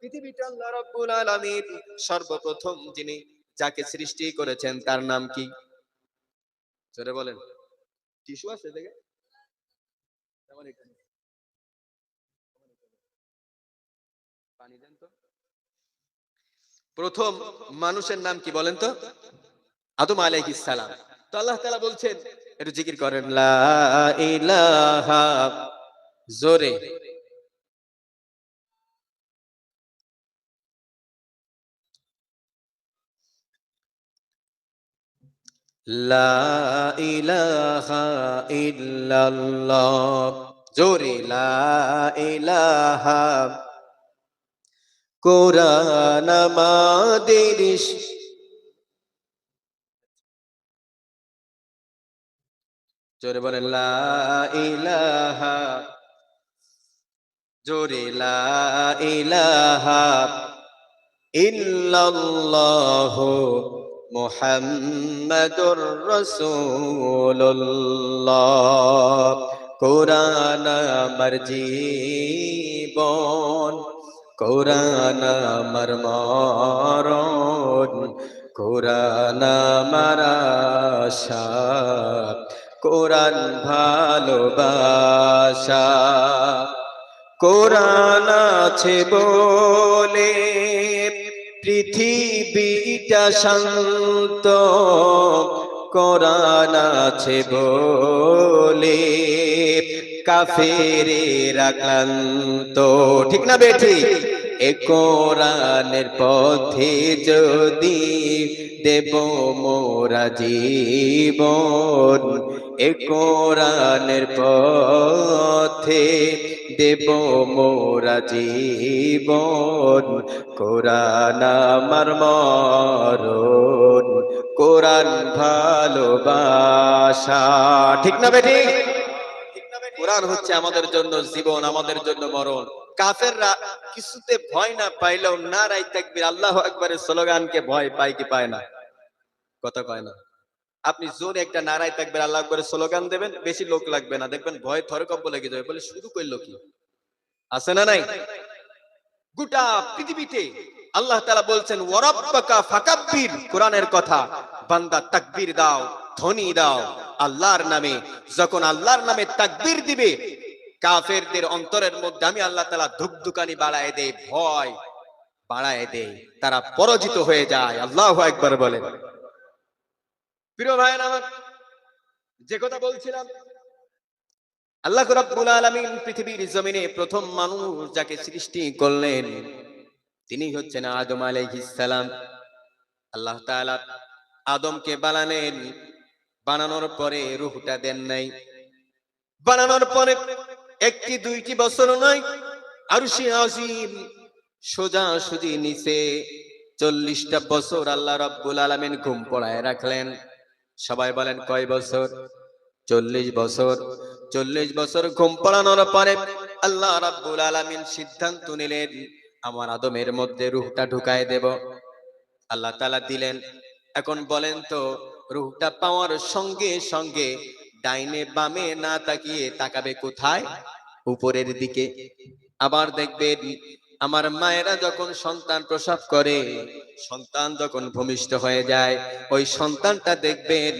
পৃথিবীতে আল্লাহ রাব্বুল আলামিন সর্বপ্রথম যিনি যাকে সৃষ্টি করেছেন তার নাম কি? জোরে বলেন। টিস্যু আছে দেখে? পানি দেন তো। প্রথম মানুষের নাম কি বলেন তো? আদম আলাইহিস সালাম। তো আল্লাহ তাআলা বলছেন, একটু জিকির করেন, লা ইলাহা, জোরে, লা ইলাহা ইল্লাল্লাহ, জোরে, লা ইলাহা। কোরআন আমাদের জোরে বলেন, লা ইলাহা, জোরে, লা ইলাহা ইল্লাল্লাহু মুহাম্মাদুর রাসূলুল্লাহ। কোরআন আমার জীবন, কোরআন আমার মরণ, কোরআন আমার আশা, কোরআন ভালোবাসা। কোরআন আছে বলে পৃথিবীটা শান্ত, কোরআন আছে বলে কাফেরেরা ক্লান্ত। ঠিক না বেঠিক? এ কোরআনের পথে যদি দেব মোরা জীবন, এ কোরআনের পথে দেব মোরা জীবন, কোরআন আমার মরণ, কোরআন ভালোবাসা। ঠিক না বেঠিক? কোরআন হচ্ছে আমাদের জন্য জীবন, আমাদের জন্য মরণ। কাফেররা কিছুতে ভয় না পাইলেও নারায়ে তাকবীর আল্লাহু আকবারের স্লোগানকে ভয় পায় কি পায় না? কথা কয় না। আপনি জোরে একটা নারায়ে তাকবীর আল্লাহু আকবারের স্লোগান দেবেন, বেশি লোক লাগবে না, দেখবেন ভয় থরকম্প লেগে যাবে, বলে শুরু করলো কি? আছে না নাই? গোটা পৃথিবীতে আল্লাহ তাআলা বলছেন, ওয়ারাব্বাকা ফাকাব্বির, কোরআনের কথা, বান্দা তাকবীর দাও, ধ্বনি দাও আল্লাহর নামে। যখন আল্লাহর নামে তাকবীর দিবে, কাফেরদের অন্তরের মধ্যে আমি আল্লাহ তাআলা ধুকধুকানি বাড়ায় দেই, ভয় বাড়ায় দেই, তারা পরাজিত হয়ে যায়। আল্লাহু আকবার বলেন। প্রিয় ভাইরা আমার, যে কথা বলছিলাম, আল্লাহ রাব্বুল আলামিন পৃথিবীর জমিনে প্রথম মানুষ যাকে সৃষ্টি করলেন তিনি হচ্ছেন আদম আলাইহিস সালাম। আল্লাহ তাআলা আদমকে বানালেন, বানানোর পরে রূহটা দেন নাই। বানানোর পরে একটি দুইটি বছর নয়, আরশে আজিম সোজা সুজি নিচে 40টা বছর আল্লাহ রাব্বুল আলামিন ঘুম পড়ায় রাখলেন। সবাই বলেন কয় বছর? 40 বছর। 40 বছর ঘুম পড়ানোর পরে আল্লাহ রাব্বুল আলামিন সিদ্ধান্ত নিলেন, আমার আদমের মধ্যে রূহটা ঢুকায় দেব। আল্লাহ তাআলা দিলেন। এখন বলেন তো, রূহটা পাওয়ার সঙ্গে সঙ্গে ডাইনে বামে না তাকিয়ে তাকাবে কোথায়? উপরের দিকে। আবার দেখবেন আমার মায়েরা যখন সন্তান প্রসব করে, সন্তান যখন ভূমিষ্ঠ হয়ে যায়, ওই সন্তানটা দেখবেন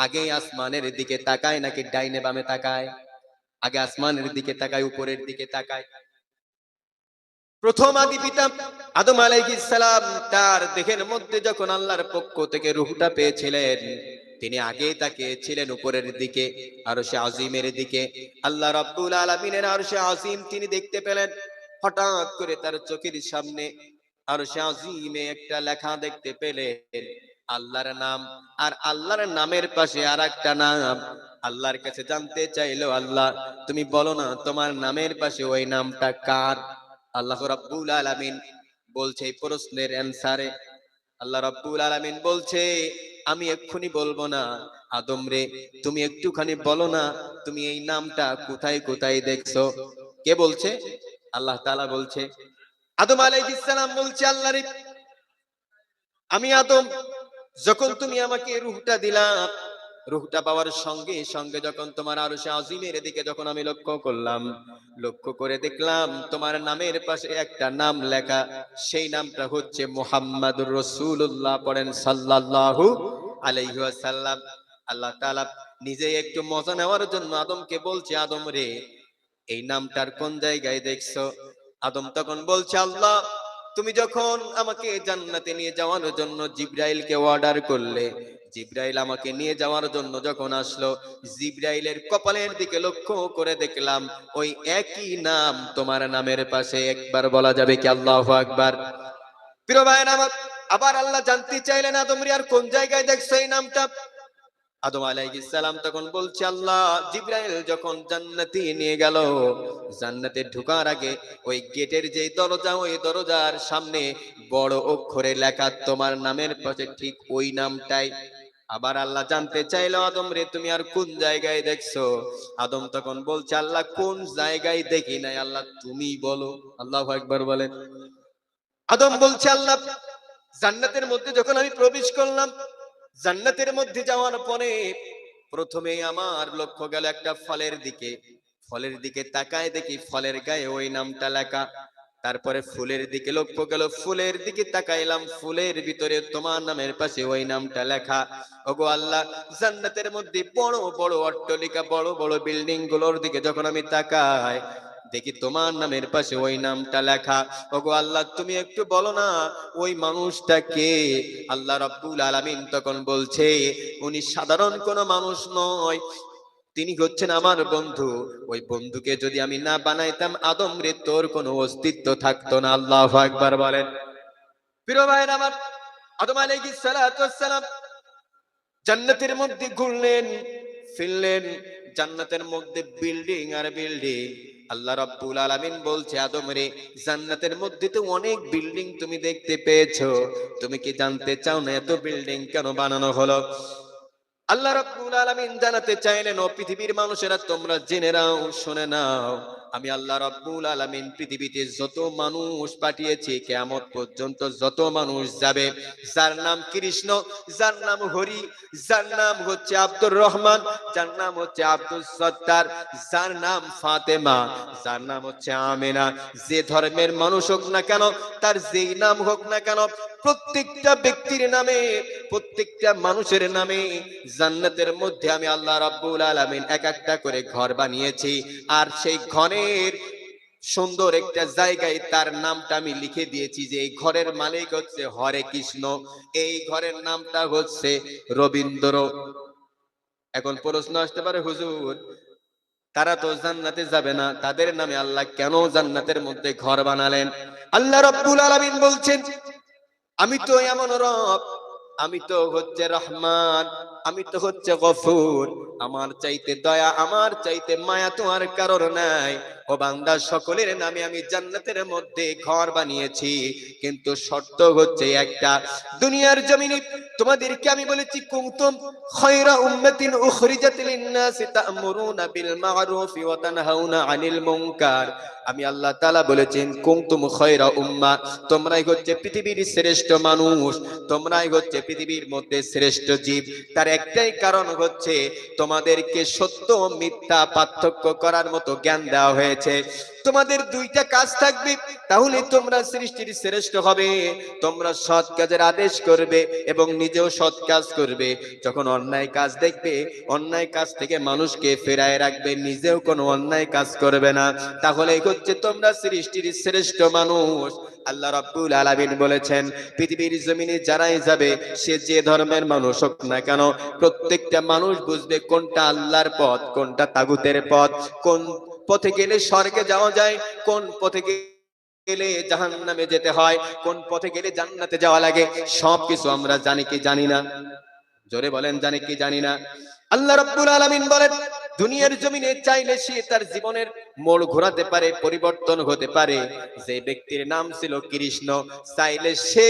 আগে আসমানের দিকে তাকায় নাকি ডাইনে বামে তাকায়? আগে আসমানের দিকে তাকায়, উপরের দিকে তাকায়। প্রথম আদি পিতা আদম আলাইহিস সালাম তার দেহের মধ্যে যখন আল্লাহর পক্ষ থেকে রূহটা পেয়েছিলেন, তিনি আগে তাকিয়েছিলেন উপরের দিকে, আরশে আজিমের দিকে। আল্লাহ রাব্বুল আলামিনের আরশে আজিম তিনি দেখতে পেলেন। হঠাৎ করে তার চোখের সামনে আরশে আজিমে একটা লেখা দেখতে পেলেন, আল্লাহর নাম। আর আল্লাহর নামের পাশে আরেকটা নাম। আল্লাহর কাছে জানতে চাইলো, আল্লাহ তুমি বলো না তোমার নামের পাশে ওই নামটা কার? আল্লাহ রাব্বুল আলামিন বলছে, এই প্রশ্নের অ্যানসারে আল্লাহ রাব্বুল আলামিন বলছে, আমি এক্ষুনি বলবো না, আদম রে তুমি একটুখানি বলো না তুমি এই নামটা কোথায় কোথায় দেখছো? কে বলছে? আল্লাহ তাআলা বলছে। আদম আলাইহিস সালাম বলছে, আল্লাহ রে আমি আদম, যখন তুমি আমাকে রূহটা দিলা রূহটা পাওয়ার সঙ্গে সঙ্গে যখন তোমার আরশে আজিমের দিকে যখন আমি লক্ষ্য করলাম, লক্ষ্য করে দেখলাম তোমার নামের পাশে একটা নাম লেখা। সেই নামটা হচ্ছে মুহাম্মাদুর রাসূলুল্লাহ। পড়েন সাল্লাল্লাহু আলাইহি ওয়াসাল্লাম। আল্লাহ তাআলা নিজে একটু মজা নেওয়ার জন্য আদমকে বলছে, আদম রে, এই নামটার কোন জায়গায় দেখছো? আদম তখন বলছে, আল্লাহ, তুমি যখন আমাকে জান্নাতে নিয়ে যাওয়ার জন্য জিবরাইলকে অর্ডার করলে, জিবরাইল আমাকে নিয়ে যাওয়ার জন্য যখন আসলো, জিবরাইলের কপালের দিকে লক্ষ্য করে দেখলাম ওই একই নাম তোমার নামের পাশে। একবার বলা যাবে কি আল্লাহু আকবার? প্রিয় ভাইরা আমার, আবার আল্লাহ জানতে চাইলেন, আদম রে, আর কোন জায়গায় দেখছো এই নামটা? আদম আলাইহিস সালাম তখন বলছে, আল্লাহ, জিবরাইল যখন জান্নাতে নিয়ে গেল, জান্নাতে ঢোকার আগে ওই গেটের যে দরজা, ওই দরজার সামনে বড় অক্ষরে লেখা তোমার নামের পাশে ঠিক ওই নামটাই। আবার আল্লাহ জানতে চাইলো, আদম রে, তুমি আর কোন জায়গায় দেখছো? আদম তখন বলছে, আল্লাহ, কোন জায়গায় দেখি নাই, আল্লাহ তুমি বলো। আল্লাহু আকবার বলেন। আদম বলছে, আল্লাহ, জান্নাতের মধ্যে যখন আমি প্রবেশ করলাম, জান্নাতের মধ্যে যাওয়ার পরে প্রথমে আমার লক্ষ্য গেল একটা ফলের দিকে। ফলের দিকে তাকায় দেখি ফলের গায়ে ওই নামটা লেখা। তারপরে ফুলের দিকে লক্ষ্য গেল, ফুলের দিকে তাকাইলাম, ফুলের ভিতরে তোমার নামের পাশে ওই নামটা লেখা। ওগো আল্লাহ, জান্নাতের মধ্যে বড় বড় অট্টালিকা, বড় বড় বিল্ডিং গুলোর দিকে যখন আমি তাকাই, দেখি তোমার নামের পাশে ওই নামটা লেখা। ওগো আল্লাহ, তুমি একটু বলো না ওই মানুষটা কে? আল্লাহ রাব্বুল আলামিন তখন বলছে, উনি সাধারণ কোনো মানুষ নয়, তিনি হচ্ছেন আমার বন্ধু। ওই বন্ধুকে যদি আমি না বানাইতাম, আদম রে, তোর কোনো অস্তিত্ব থাকতো না। আল্লাহু আকবার বলেন। প্রিয় ভাইরা আমার, আদম আলাইহিস সালাতু ওয়াস সালাম জান্নাতের মধ্যে ঘুরলেন ফিরলেন, জান্নাতের মধ্যে বিল্ডিং আর বিল্ডিং। আল্লাহ রাব্বুল আলামিন বলছে, আদম রে, জান্নাতের মধ্যে তো অনেক বিল্ডিং তুমি দেখতে পেয়েছো, তুমি কি জানতে চাও না এত বিল্ডিং কেন বানানো হলো? আল্লাহ রাব্বুল আলামিন জানাতে চাইলেন, ও পৃথিবীর মানুষেরা, তোমরা জেনে নাও, শুনে নাও, আমি আল্লাহ রাব্বুল আলামিন পৃথিবীতে যত মানুষ পাঠিয়েছি, কিয়ামত পর্যন্ত যত মানুষ যাবে, যার নাম কৃষ্ণ, যার নাম হরি, যার নাম হচ্ছে আব্দুর রহমান, যার নাম হচ্ছে আব্দুল সত্তার, যার নাম ফাতেমা, যার নাম হচ্ছে আমেনা, যে ধর্মের মানুষ হোক না কেন, তার যেই নাম হোক না কেন, প্রত্যেকটা ব্যক্তির নামে, প্রত্যেকটা মানুষের নামে জান্নাতের মধ্যে আমি আল্লাহ রাব্বুল আলামিন এক একটা করে ঘর বানিয়েছি। আর সেই ঘরের সুন্দর একটা জায়গায় তার নামটা আমি লিখে দিয়েছি যে এই ঘরের মালিক হচ্ছে হরে কৃষ্ণ, এই ঘরের নামটা হচ্ছে রবীন্দ্র। এখন প্রশ্ন আসতে পারে, হুজুর, তারা তো জান্নাতে যাবে না, তাদের নামে আল্লাহ কেন জান্নাতের মধ্যে ঘর বানালেন? আল্লাহ রাব্বুল আলামিন বলছেন, আমি তো এমন রব, আমি তো হচ্ছে রহমান, আমি তো হচ্ছে গফুর, আমার চাইতে দয়া, আমার চাইতে মায়া তো আর কারোর নাই। ও বান্দা, সকলের নামে আমি জান্নাতের মধ্যে ঘর বানিয়েছি, কিন্তু শর্ত হচ্ছে একটা, দুনিয়ার জমিনে তোমাদেরকে আমি বলেছি, কুনতুম খায়রা উম্মাতিন উখরিজাত লিন-নাসি তা'মুরুনা বিল মা'রুফি ওয়া তানহাউনা আনিল মুনকার। আমি আল্লাহ তাআলা বলেছেন, কুনতুম খায়রা উম্মাহ, তোমরাই হচ্ছে পৃথিবীর শ্রেষ্ঠ মানুষ, তোমরাই হচ্ছে পৃথিবীর মধ্যে শ্রেষ্ঠ জীব। তার একটাই কারণ হচ্ছে তোমাদেরকে সত্য ও মিথ্যা পার্থক্য করার মতো জ্ঞান দেওয়া হয়েছে। তোমাদের দুইটা কাজ থাকবে, তাহলে তোমরা সৃষ্টির শ্রেষ্ঠ হবে। তোমরা সৎ কাজের আদেশ করবে এবং নিজেও সৎ কাজ করবে। যখন অন্যায় কাজ দেখবে, অন্যায় কাজ থেকে মানুষকে ফেরায় রাখবে, নিজেও কোনো অন্যায় কাজ করবে না। তাহলে হচ্ছে তোমরা সৃষ্টির শ্রেষ্ঠ মানুষ। আল্লাহ রাব্বুল আলামিন বলেছেন, পৃথিবীর জমিনে যারাই যাবে, সে যে ধর্মের মানুষ হোক না কেন, প্রত্যেকটা মানুষ বুঝবে কোনটা আল্লাহর পথ, কোনটা তাগুতের পথ, কোন পথে গেলে স্বর্গে যাওয়া যায়, কোন পথে গেলে জাহান্নামে যেতে হয়, কোন পথে গেলে জান্নাতে যাওয়া লাগে, সবকিছু আমরা জানি কি জানি না? জোরে বলেন, জানি কি জানি না? আল্লাহ রাব্বুল আলামিন বলেন, দুনিয়ার জমিনে চাইলে সে তার জীবনের মোড় ঘোরাতে পারে, পরিবর্তন হতে পারে। যে ব্যক্তির নাম ছিল কৃষ্ণ, চাইলে সে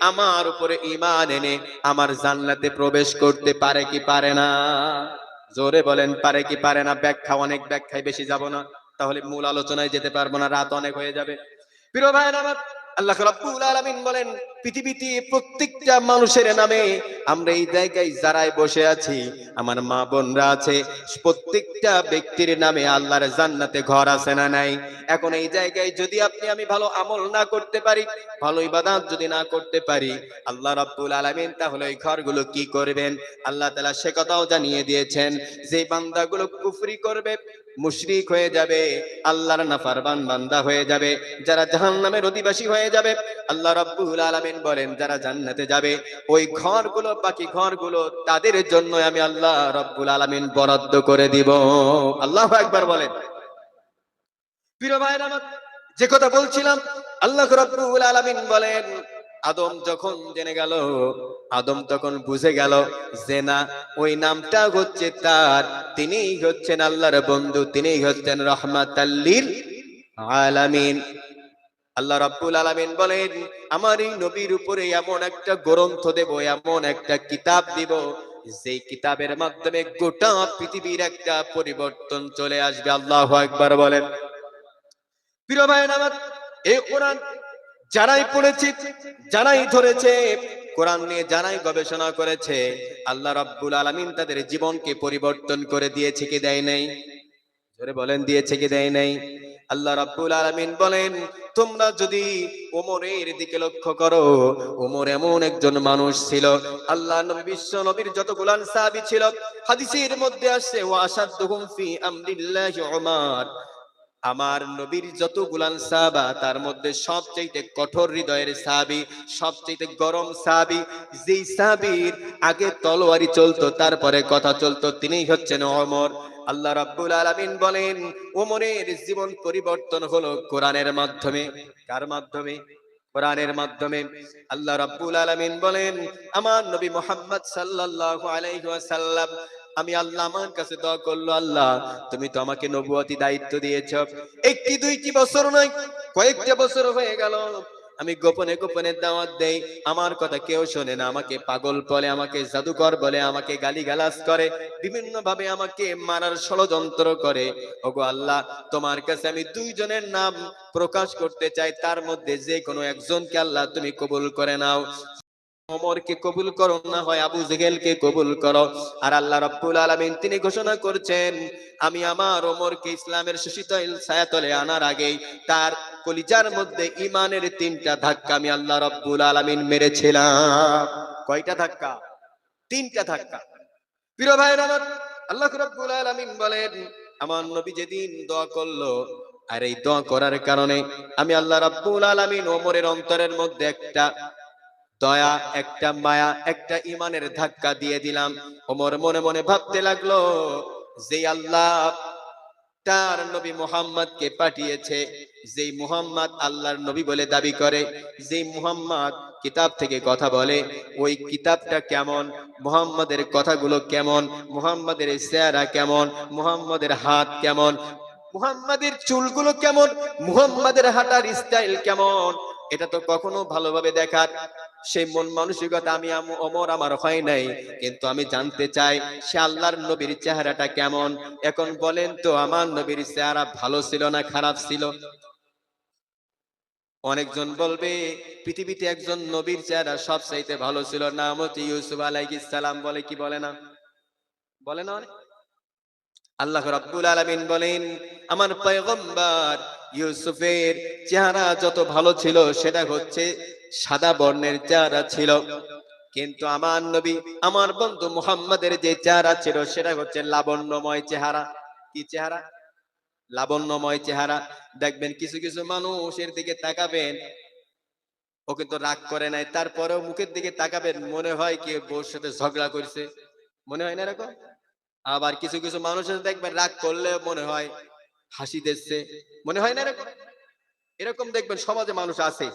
আমার উপরে ঈমান এনে আমার জান্নাতে প্রবেশ করতে পারে কি পারে না? জোরে বলেন, পারে কি পারে না? ব্যাখ্যা অনেক, ব্যাখ্যায় বেশি যাব না, তাহলে মূল আলোচনায় যেতে পারবো না, রাত অনেক হয়ে যাবে। প্রিয় ভাইরা আমার, আল্লাহ রাব্বুল আলামিন বলেন, পৃথিবীতে প্রত্যেকটা মানুষের নামে আমরা এই জায়গায় যারাই বসে আছি, আমার মা বোনরা আছে, প্রত্যেকটা ব্যক্তির নামে আল্লাহর জান্নাতে ঘর আছে না নাই? এখন এই জায়গায় যদি আপনি আমি ভালো আমল না করতে পারি, ভালো ইবাদত যদি না করতে পারি, আল্লাহ রাব্বুল আলামিন তাহলে এই ঘরগুলো কি করবেন? আল্লাহ তাআলা সে কথাও জানিয়ে দিয়েছেন, যে বান্দাগুলো কুফরি করবে, মুশরিক হয়ে যাবে, আল্লাহর নাফরমান বান্দা হয়ে যাবে, যারা জাহান্নামের অধিবাসী হয়ে যাবে, আল্লাহ রাব্বুল আলামিন বলেন যারা জান্নাতে যাবে, ওই ঘরগুলো, বাকি ঘরগুলো তাদের জন্য আমি আল্লাহ রাব্বুল আলামিন বরাদ্দ করে দিব। আল্লাহু আকবার বলেন। প্রিয় ভাইরা আমার, যে কথা বলছিলাম, আল্লাহ রাব্বুল আলামিন বলেন আদম যখন জেনে গেল, আদম তখন বুঝে গেল যে না, ওই নামটা হচ্ছে তার, তিনিই হচ্ছেন আল্লাহর বন্ধু, তিনিই হচ্ছেন রাহমাতাল লিল আলামিন। আল্লাহ রাব্বুল আলামিন বলেন আমার এই নবীর উপরে এমন একটা গ্রন্থ দেব, এমন একটা কিতাব দিব, যেই কিতাবের মাধ্যমে গোটা পৃথিবীর একটা পরিবর্তন চলে আসবে। আল্লাহু আকবার বলেন। প্রিয় ভাইরা আমার, এই কোরআন যারাই পড়েছে, যারাই ধরেছে, কোরআন নিয়ে যারাই গবেষণা করেছে, আল্লাহ রাব্বুল আলামিন তাদের জীবনকে পরিবর্তন করে দিয়েছে কি দেয় নাই? জোরে বলেন, দিয়েছে কি দেয় নাই? আল্লাহ রাব্বুল আলামিন বলেন তোমরা যদি ওমরের দিকে লক্ষ্য করো, ওমর এমন একজন মানুষ ছিল, আল্লাহ নবী, বিশ্ব নবীর যতগুলো সাহাবী ছিল, হাদিসের মধ্যে আসছে ওয়া আশাদুহুম ফি আমরিল্লাহি উমর, আমার নবীর যতগুলো সাহাবা তার মধ্যে সবচেয়ে কঠোর হৃদয়ের সাহাবী, সবচেয়ে গরম সাহাবী, যেই সাহাবীর আগে তলোয়ারি চলতো তারপরে কথা চলতো, তিনিই হচ্ছেন ওমর। আল্লাহ রাব্বুল আলামিন বলেন ওমরের জীবন পরিবর্তন হলো কোরআনের মাধ্যমে। কার মাধ্যমে? কোরআনের মাধ্যমে। আল্লাহ রাব্বুল আলামিন বলেন আমার নবী মুহাম্মদ সাল্লাল্লাহু আলাইহি ওয়াসাল্লাম, আমি আল্লাহ আমার কাছে দোয়া করলো, আল্লাহ তুমি তো আমাকে নবুয়তি দায়িত্ব দিয়েছো, একটি দুইটি বছর নয়, কয়েকটা বছর হয়ে গেল আমি গোপনে গোপনে দাওয়াত দেই, আমার কথা কেউ শোনে না, আমাকে পাগল বলে, আমাকে জাদুকর বলে, আমাকে গালিগালাজ করে, বিভিন্ন ভাবে আমাকে মারার ষড়যন্ত্র করে। ওগো আল্লাহ, তোমার কাছে আমি দুইজনের নাম প্রকাশ করতে চাই, তার মধ্যে যে কোনো একজনকে আল্লাহ তুমি কবুল করে নাও। ওমরকে কবুল করো, না হয় আবু জেহেলকে কবুল করো। আর আল্লাহ রাব্বুল আলামিন তিনি ঘোষণা করছেন আমি আমার ওমরকে ইসলামের সুশীতল ছায়াতলে আনার আগেই তার কলিজার মধ্যে ঈমানের 3টা ধাক্কা আমি আল্লাহ রাব্বুল আলামিন মেরেছিলাম। কয়টা ধাক্কা? 3টা ধাক্কা। প্রিয় ভাইরা আমার, আল্লাহ রাব্বুল আলামিন বলেন আমার নবী যেদিন দোয়া করলো, আর এই দোয়া করার কারণে আমি আল্লাহ রাব্বুল আলামিন ওমরের অন্তরের মধ্যে একটা দয়া, একটা মায়া, একটা ইমানের ধাক্কা দিয়ে দিলাম। ওমর মনে মনে ভাবতে লাগলো যে আল্লাহ তার নবী মুহাম্মদকে পাঠিয়েছে, যেই মুহাম্মদ আল্লাহর নবী বলে দাবি করে, যেই মুহাম্মদ কিতাব থেকে কথা বলে, ওই কিতাবটা কেমন, মুহাম্মাদের কথাগুলো কেমন, মুহাম্মাদের চেহারা কেমন, মুহাম্মাদের হাত কেমন, মুহাম্মাদের চুলগুলো কেমন, মুহাম্মাদের হাঁটার স্টাইল কেমন, এটা তো কখনো ভালোভাবে দেখার সেই মন মানসিকতা আমি ওমর আমার হয় নাই, কিন্তু আমি জানতে চাই সে আল্লাহর নবীর চেহারাটা কেমন। এখন বলেন তো আমার নবীর চেহারা ভালো ছিল না খারাপ ছিল? অনেকজন বলবে পৃথিবীতে একজন নবীর চেহারা সবচাইতে ভালো ছিল, নাম হচ্ছে ইউসুফ আলাইহিস সালাম, বলে কি বলে না? বলে না অনেক? আল্লাহ রাব্বুল আলামিন বলেন আমার পয়গম্বর ইউসুফের চেহারা যত ভালো ছিল সেটা হচ্ছে সাদা বর্ণের চেহারা ছিল, কিন্তু আমার নবী আমার বন্ধু মুহাম্মাদের যে চেহারা ছিল সেটা হচ্ছে লাবণ্যময় চেহারা। কি চেহারা? লাবণ্যময় চেহারা। দেখবেন কিছু কিছু মানুষের দিকে তাকাবেন, ও কিন্তু রাগ করে নাই, তারপরেও মুখের দিকে তাকাবেন মনে হয় কি বউর সাথে ঝগড়া করছে, মনে হয় না এরকম? আবার কিছু কিছু মানুষের দেখবেন রাগ করলে মনে হয় হাসি দিচ্ছে, মনে হয় না এরকম? এরকম দেখবেন সমাজে মানুষ আছে।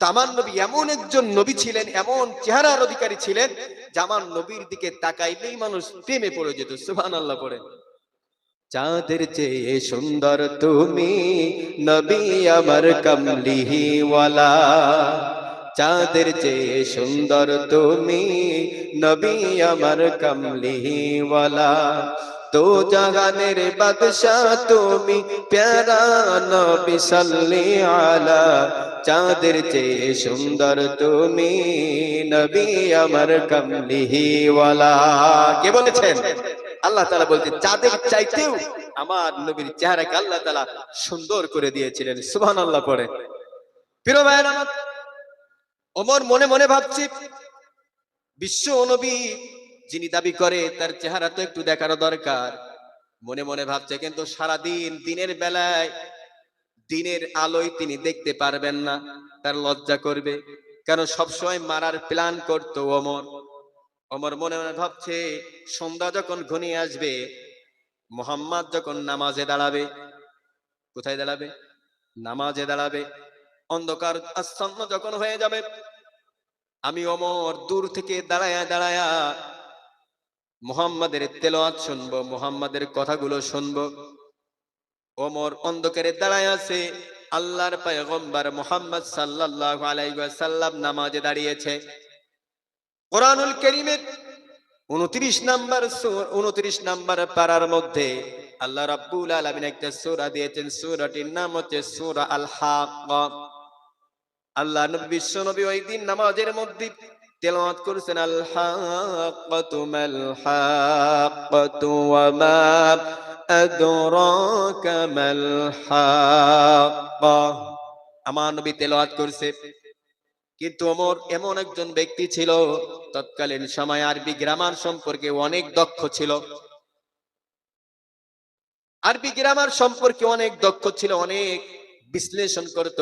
আমার নবী এমন একজন নবী ছিলেন, এমন চেহারার অধিকারী ছিলেন যে আমার নবীর দিকে তাকাইলেই মানুষ প্রেমে পড়ে যেত। সুবহানাল্লাহ পড়ে। চাঁদের চেয়ে সুন্দর তুমি নবী আমার কমলিহি ওয়ালা, চাঁদের চেয়ে সুন্দর তুমি নবী আমার কমলিহি ওয়ালা, তো জাহানের বাদশাহ তুমি, প্যারা নবী সাল্লি আলা, চাঁদের চেয়ে সুন্দর তুমি, নবী আমার কামলিহি ওয়ালা। কে বলেছেন? আল্লাহ তাআলা বলতে, চাঁদের চাইতেও আমার নবীর চেহারাকে আল্লাহ তাআলা সুন্দর করে দিয়েছিলেন। সুবহানাল্লাহ পড়ে। প্রিয় ভাইরা আমার, ওমর মনে মনে ভাবছে, বিশ্ব নবী যিনি দাবি করে তার চেহারা তো একটু দেখানো দরকার। মনে মনে ভাবছে, কিন্তু সারাদিন দিনের বেলায় দিনের আলোয় তিনি দেখতে পারবেন না, তার লজ্জা করবে, কেন সবসময় মারার প্ল্যান করতো ওমর। ওমর মনে মনে ভাবছে, সন্ধ্যা যখন ঘনিয়ে আসবে, মুহাম্মদ যখন নামাজে দাঁড়াবে, কোথায় দাঁড়াবে? নামাজে দাঁড়াবে, অন্ধকার আচ্ছন্ন যখন হয়ে যাবে, আমি ওমর দূর থেকে দাঁড়ায়া দাঁড়ায়া মুহাম্মাদের তেলাওয়াত শুনবো, মুহাম্মাদের কথাগুলো শুনবো। ওমর অন্ধকারে দাঁড়ায় আছে, আল্লাহর পয়গম্বর মুহাম্মদ সাল্লাল্লাহু আলাইহি ওয়াসাল্লাম নামাজে দাঁড়িয়েছে। কোরআনুল কারীমের 29 নাম্বার পারার মধ্যে আল্লাহ রাব্বুল আলামিন একটা সূরা দিয়েছেন, সূরাটির নাম হচ্ছে সূরা আল হাক্কা। আল্লাহ নবী বিশ্ব নবী ওই দিন নামাজের মধ্যে তেলাওয়াত করেছেন, আল হাক্কাতু মাল হাক্কাতু ওয়া মা আদরাকা মাল হাক্কা। আমার নবী তেলাওয়াত করছে। কিন্তু ওমর এমন একজন ব্যক্তি ছিল, তৎকালীন সময় আরবি গ্রামার সম্পর্কে অনেক দক্ষ ছিল, আরবি গ্রামার সম্পর্কে অনেক দক্ষ ছিল, অনেক বিশ্লেষণ করত।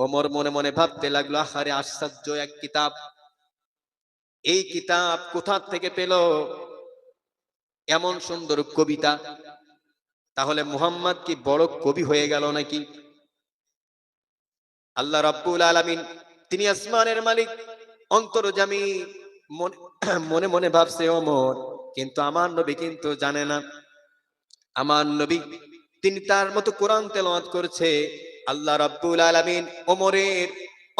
ওমর মনে মনে ভাবতে লাগলো, আহারে আশ্চর্য এক কিতাব, এই কিতাব কোথা থেকে পেল এমন সুন্দর কবিতা? তাহলে মুহাম্মদ কি বড় কবি হয়ে গেল নাকি? আল্লাহ রাব্বুল আলামিন, তিনি আসমানের মালিক, অন্তর্যামী। মনে মনে ভাবছে ওমর, কিন্তু আমার নবী কিন্তু জানে না, আমার নবী তিনি তার মতো কোরআন তেলাওয়াত করছে। আল্লাহ রাব্বুল আলামিন ওমরের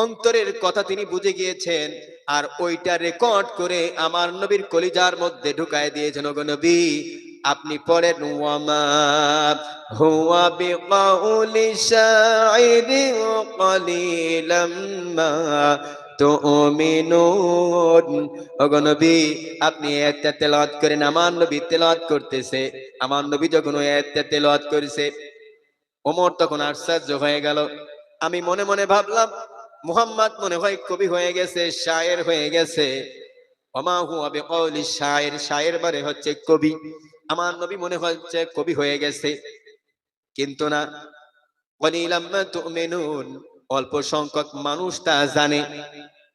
অন্তরের কথা তিনি বুঝে গিয়েছেন, আর ওইটা রেকর্ড করে আমার নবীর কলিজার মধ্যে ঢুকায় দিয়েছেন। ওগো নবী, আপনি পড়েন, ওয়ামা হুয়া বিকাউলি শাইরিন ক্বালিলাম মা তুমিনুন। ওগো নবী, আপনি আয়াতটা তেলাওয়াত করেন। আমার নবী তেলাওয়াত করতেছে, আমার নবী যখন ওই আয়াতটা তেলাওয়াত করেছে, ওমর তখন আশ্চর্য হয়ে গেল। আমি মনে মনে ভাবলাম, মুহাম্মদ মনে হয় কবি হয়ে গেছে, শায়ের হয়ে গেছে। ওমা হুয়া বিকাউলি শায়ের, শায়ের মানে হচ্ছে কবি, আমার নবী মনে হচ্ছে কবি হয়ে গেছে। কিন্তু না, ক্বালিলাম মা তুমিনুন, অল্প সংখ্যক মানুষ তা জানে।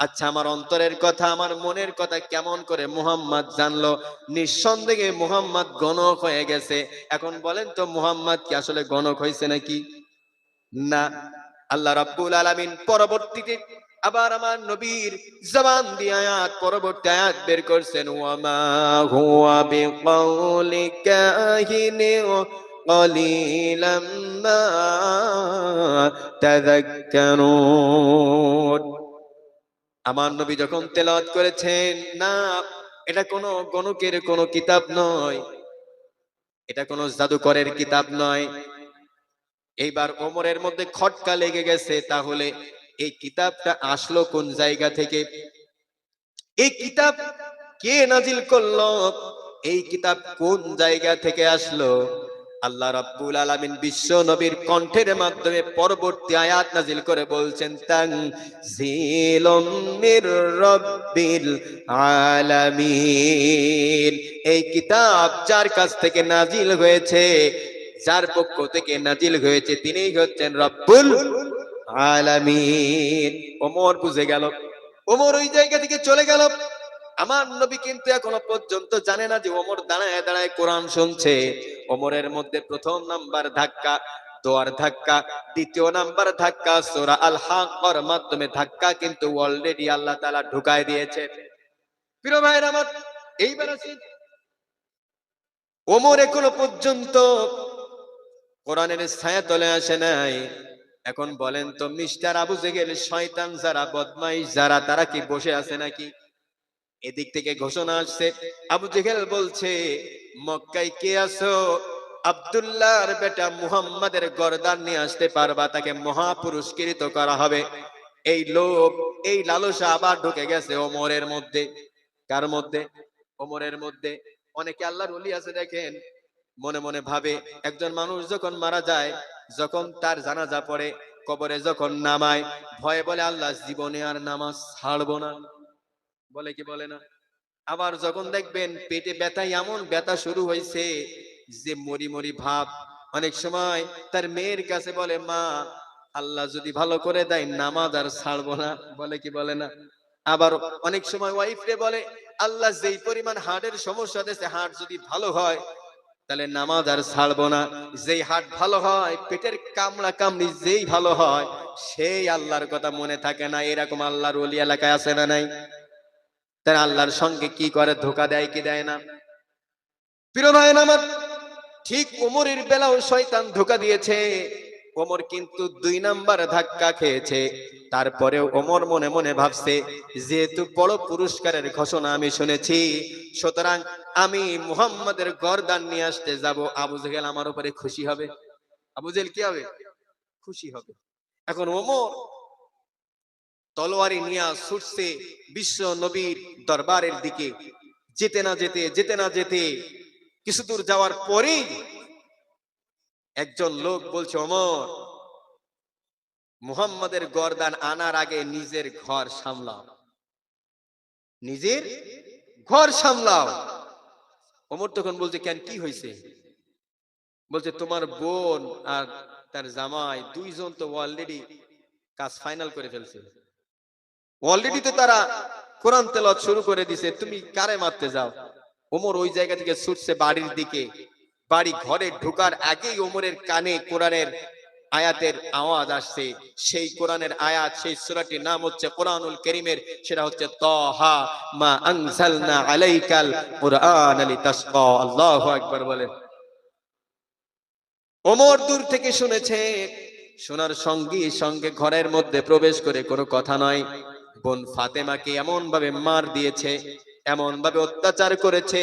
আচ্ছা, আমার অন্তরের কথা, আমার মনের কথা কেমন করে মুহাম্মদ জানলো? নিঃসন্দেহে মুহাম্মদ গণক হয়ে গেছে। এখন বলেন তো, মুহাম্মদ কি আসলে গণক হয়েছে নাকি? না। আল্লাহ রাব্বুল আলামিন পরবর্তীতে আবার আমার নবীর জবান দিয়ে আয়াত, পরবর্তী আয়াত বের করছেন, ওয়ামা হুয়া বিকাউলি কাহিনিন ক্বালিলাম মা তাযাক্কারুন। আমার নবী যখন তেলাওয়াত করেছেন, না, এটা কোনো গণকের কোনো কিতাব নয়, এটা কোনো জাদুকরের কিতাব নয়। এইবার ওমরের মধ্যে খটকা লেগে গেছে, তাহলে এই কিতাবটা আসলো কোন জায়গা থেকে? এই কিতাব কে নাজিল করলো? এই কিতাব কোন জায়গা থেকে আসলো? আল্লাহ রাব্বুল আলামিন বিশ্ব নবীর কণ্ঠের মাধ্যমে পরবর্তী আয়াত নাজিল করে বলছেন, তানজিলুম মির রাব্বিল আলামিন। এই কিতাব যার কাছ থেকে নাজিল হয়েছে, যার পক্ষ থেকে নাজিল হয়েছে, তিনিই হচ্ছেন রব্বুল আলামিন। ওমর বুঝে গেল, ওমর ওই জায়গা থেকে চলে গেল। আমার নবী কিন্তু এখনো পর্যন্ত জানে না যে ওমর দাঁড়ায় দাঁড়ায় কোরআন শুনছে। ওমরের মধ্যে প্রথম নাম্বার ধাক্কা দোয়ার ধাক্কা, দ্বিতীয় নাম্বার ধাক্কা সূরা আল হাক্কার মাধ্যমে ধাক্কা কিন্তু অলরেডি আল্লাহ তাআলা ঢুকায় দিয়েছে। প্রিয় ভাইরা আমার, এইবার আসি, ওমর এখনো পর্যন্ত কোরআনের ছায়া তলে আসে নাই। এখন বলেন তো, মিস্টার আবু জেহেল, শয়তান যারা, বদমাইশ যারা, তারা কি বসে আছে নাকি? এদিক থেকে ঘোষণা আসছে, আবু জেহেল বলছে, মক্কায় কে আছো? আব্দুল্লাহর বেটা মুহাম্মাদের গর্দান নিয়ে আসতে পারবা, তাকে মহাপুরস্কৃত করা হবে। এই লোভ, এই লালসা আবার ঢুকে গেছে ওমরের মধ্যে। কার মধ্যে? ওমরের মধ্যে। অনেকে আল্লাহর ওলি আছে দেখেন, মনে মনে ভাবে একজন মানুষ যখন মারা যায়, যখন তার জানাজা পড়ে, কবরে যখন নামায়, ভয়ে বলে আল্লাহ জীবনে আর নামাজ ছাড়বো না, বলে কি বলে না? আবার যখন দেখবেন পেটে ব্যথা, এমন ব্যথা শুরু হয়েছে যে মরি মরি ভাব, অনেক সময় তার মেয়ের কাছে বলে মা আল্লাহ যদি ভালো করে দেয় নামাজ আর ছাড়বো না, বলে কি বলে না? আবার অনেক সময় ওয়াইফরে বলে আল্লাহ যেই পরিমাণ হার্টের সমস্যা দিয়েছে, হার্ট যদি ভালো হয় তাহলে নামাজ আর ছাড়বো না। যেই হার্ট ভালো হয়, পেটের কামড়া কামড়ি যেই ভালো হয়, সেই আল্লাহর কথা মনে থাকে না। এরকম আল্লাহর ওলি এলাকায় আছে না নাই? তারা আল্লাহর সঙ্গে কি করে, ধোকা দেয় কি দেয় না? প্রিয় ভাই আমার, ঠিক ওমরের বেলাও শয়তান ধোকা দিয়েছে। ওমর কিন্তু 2 নাম্বার ধাক্কা খেয়েছে। তারপরেও ওমর মনে মনে ভাবছে যেহেতু বড় পুরস্কারের ঘোষণা আমি শুনেছি, সুতরাং আমি মুহাম্মাদের গর্দান নিয়ে আসতে যাব। আবু জেহেল আমার উপরে খুশি হবে। আবু জেহেল কি হবে? খুশি হবে। এখন ওমর তলোয়ারি নিয়ে ছুটছে বিশ্ব নবীর দরবারের দিকে। যেতে না যেতে কিছু দূর যাওয়ার পরেই একজন লোক বলছে ওমর, মুহাম্মাদের গর্দান আনার আগে নিজের ঘর সামলাও, নিজের ঘর সামলাও। ওমর তখন বলছে কেন, কি হয়েছে? বলছে তোমার বোন আর তার জামাই দুইজন তো অলরেডি কাজ ফাইনাল করে ফেলছে, অলরেডি তো তারা কোরআন তেলাওয়াত শুরু করে দিছে, তুমি কারে মারতে যাও? ওমর ওই জায়গা থেকে ছুটছে বাড়ির দিকে। বাড়ি ঘরে ঢোকার আগেই ওমরের কানে কোরআনের আয়াতের আওয়াজ আসছে। সেই কোরআনের আয়াত, সেই সূরাটির নাম হচ্ছে কোরআনুল কারীমের, সেটা হচ্ছে তাহা মা আনজালনা আলাইকাল কুরআন লিতাশকা। আল্লাহু আকবার বলেন। ওমর দূর থেকে শুনেছে, শোনার সঙ্গে সঙ্গে ঘরের মধ্যে প্রবেশ করে কোনো কথা নয়, বোন ফাতেমাকে এমন ভাবে মার দিয়েছে, এমন ভাবে অত্যাচার করেছে,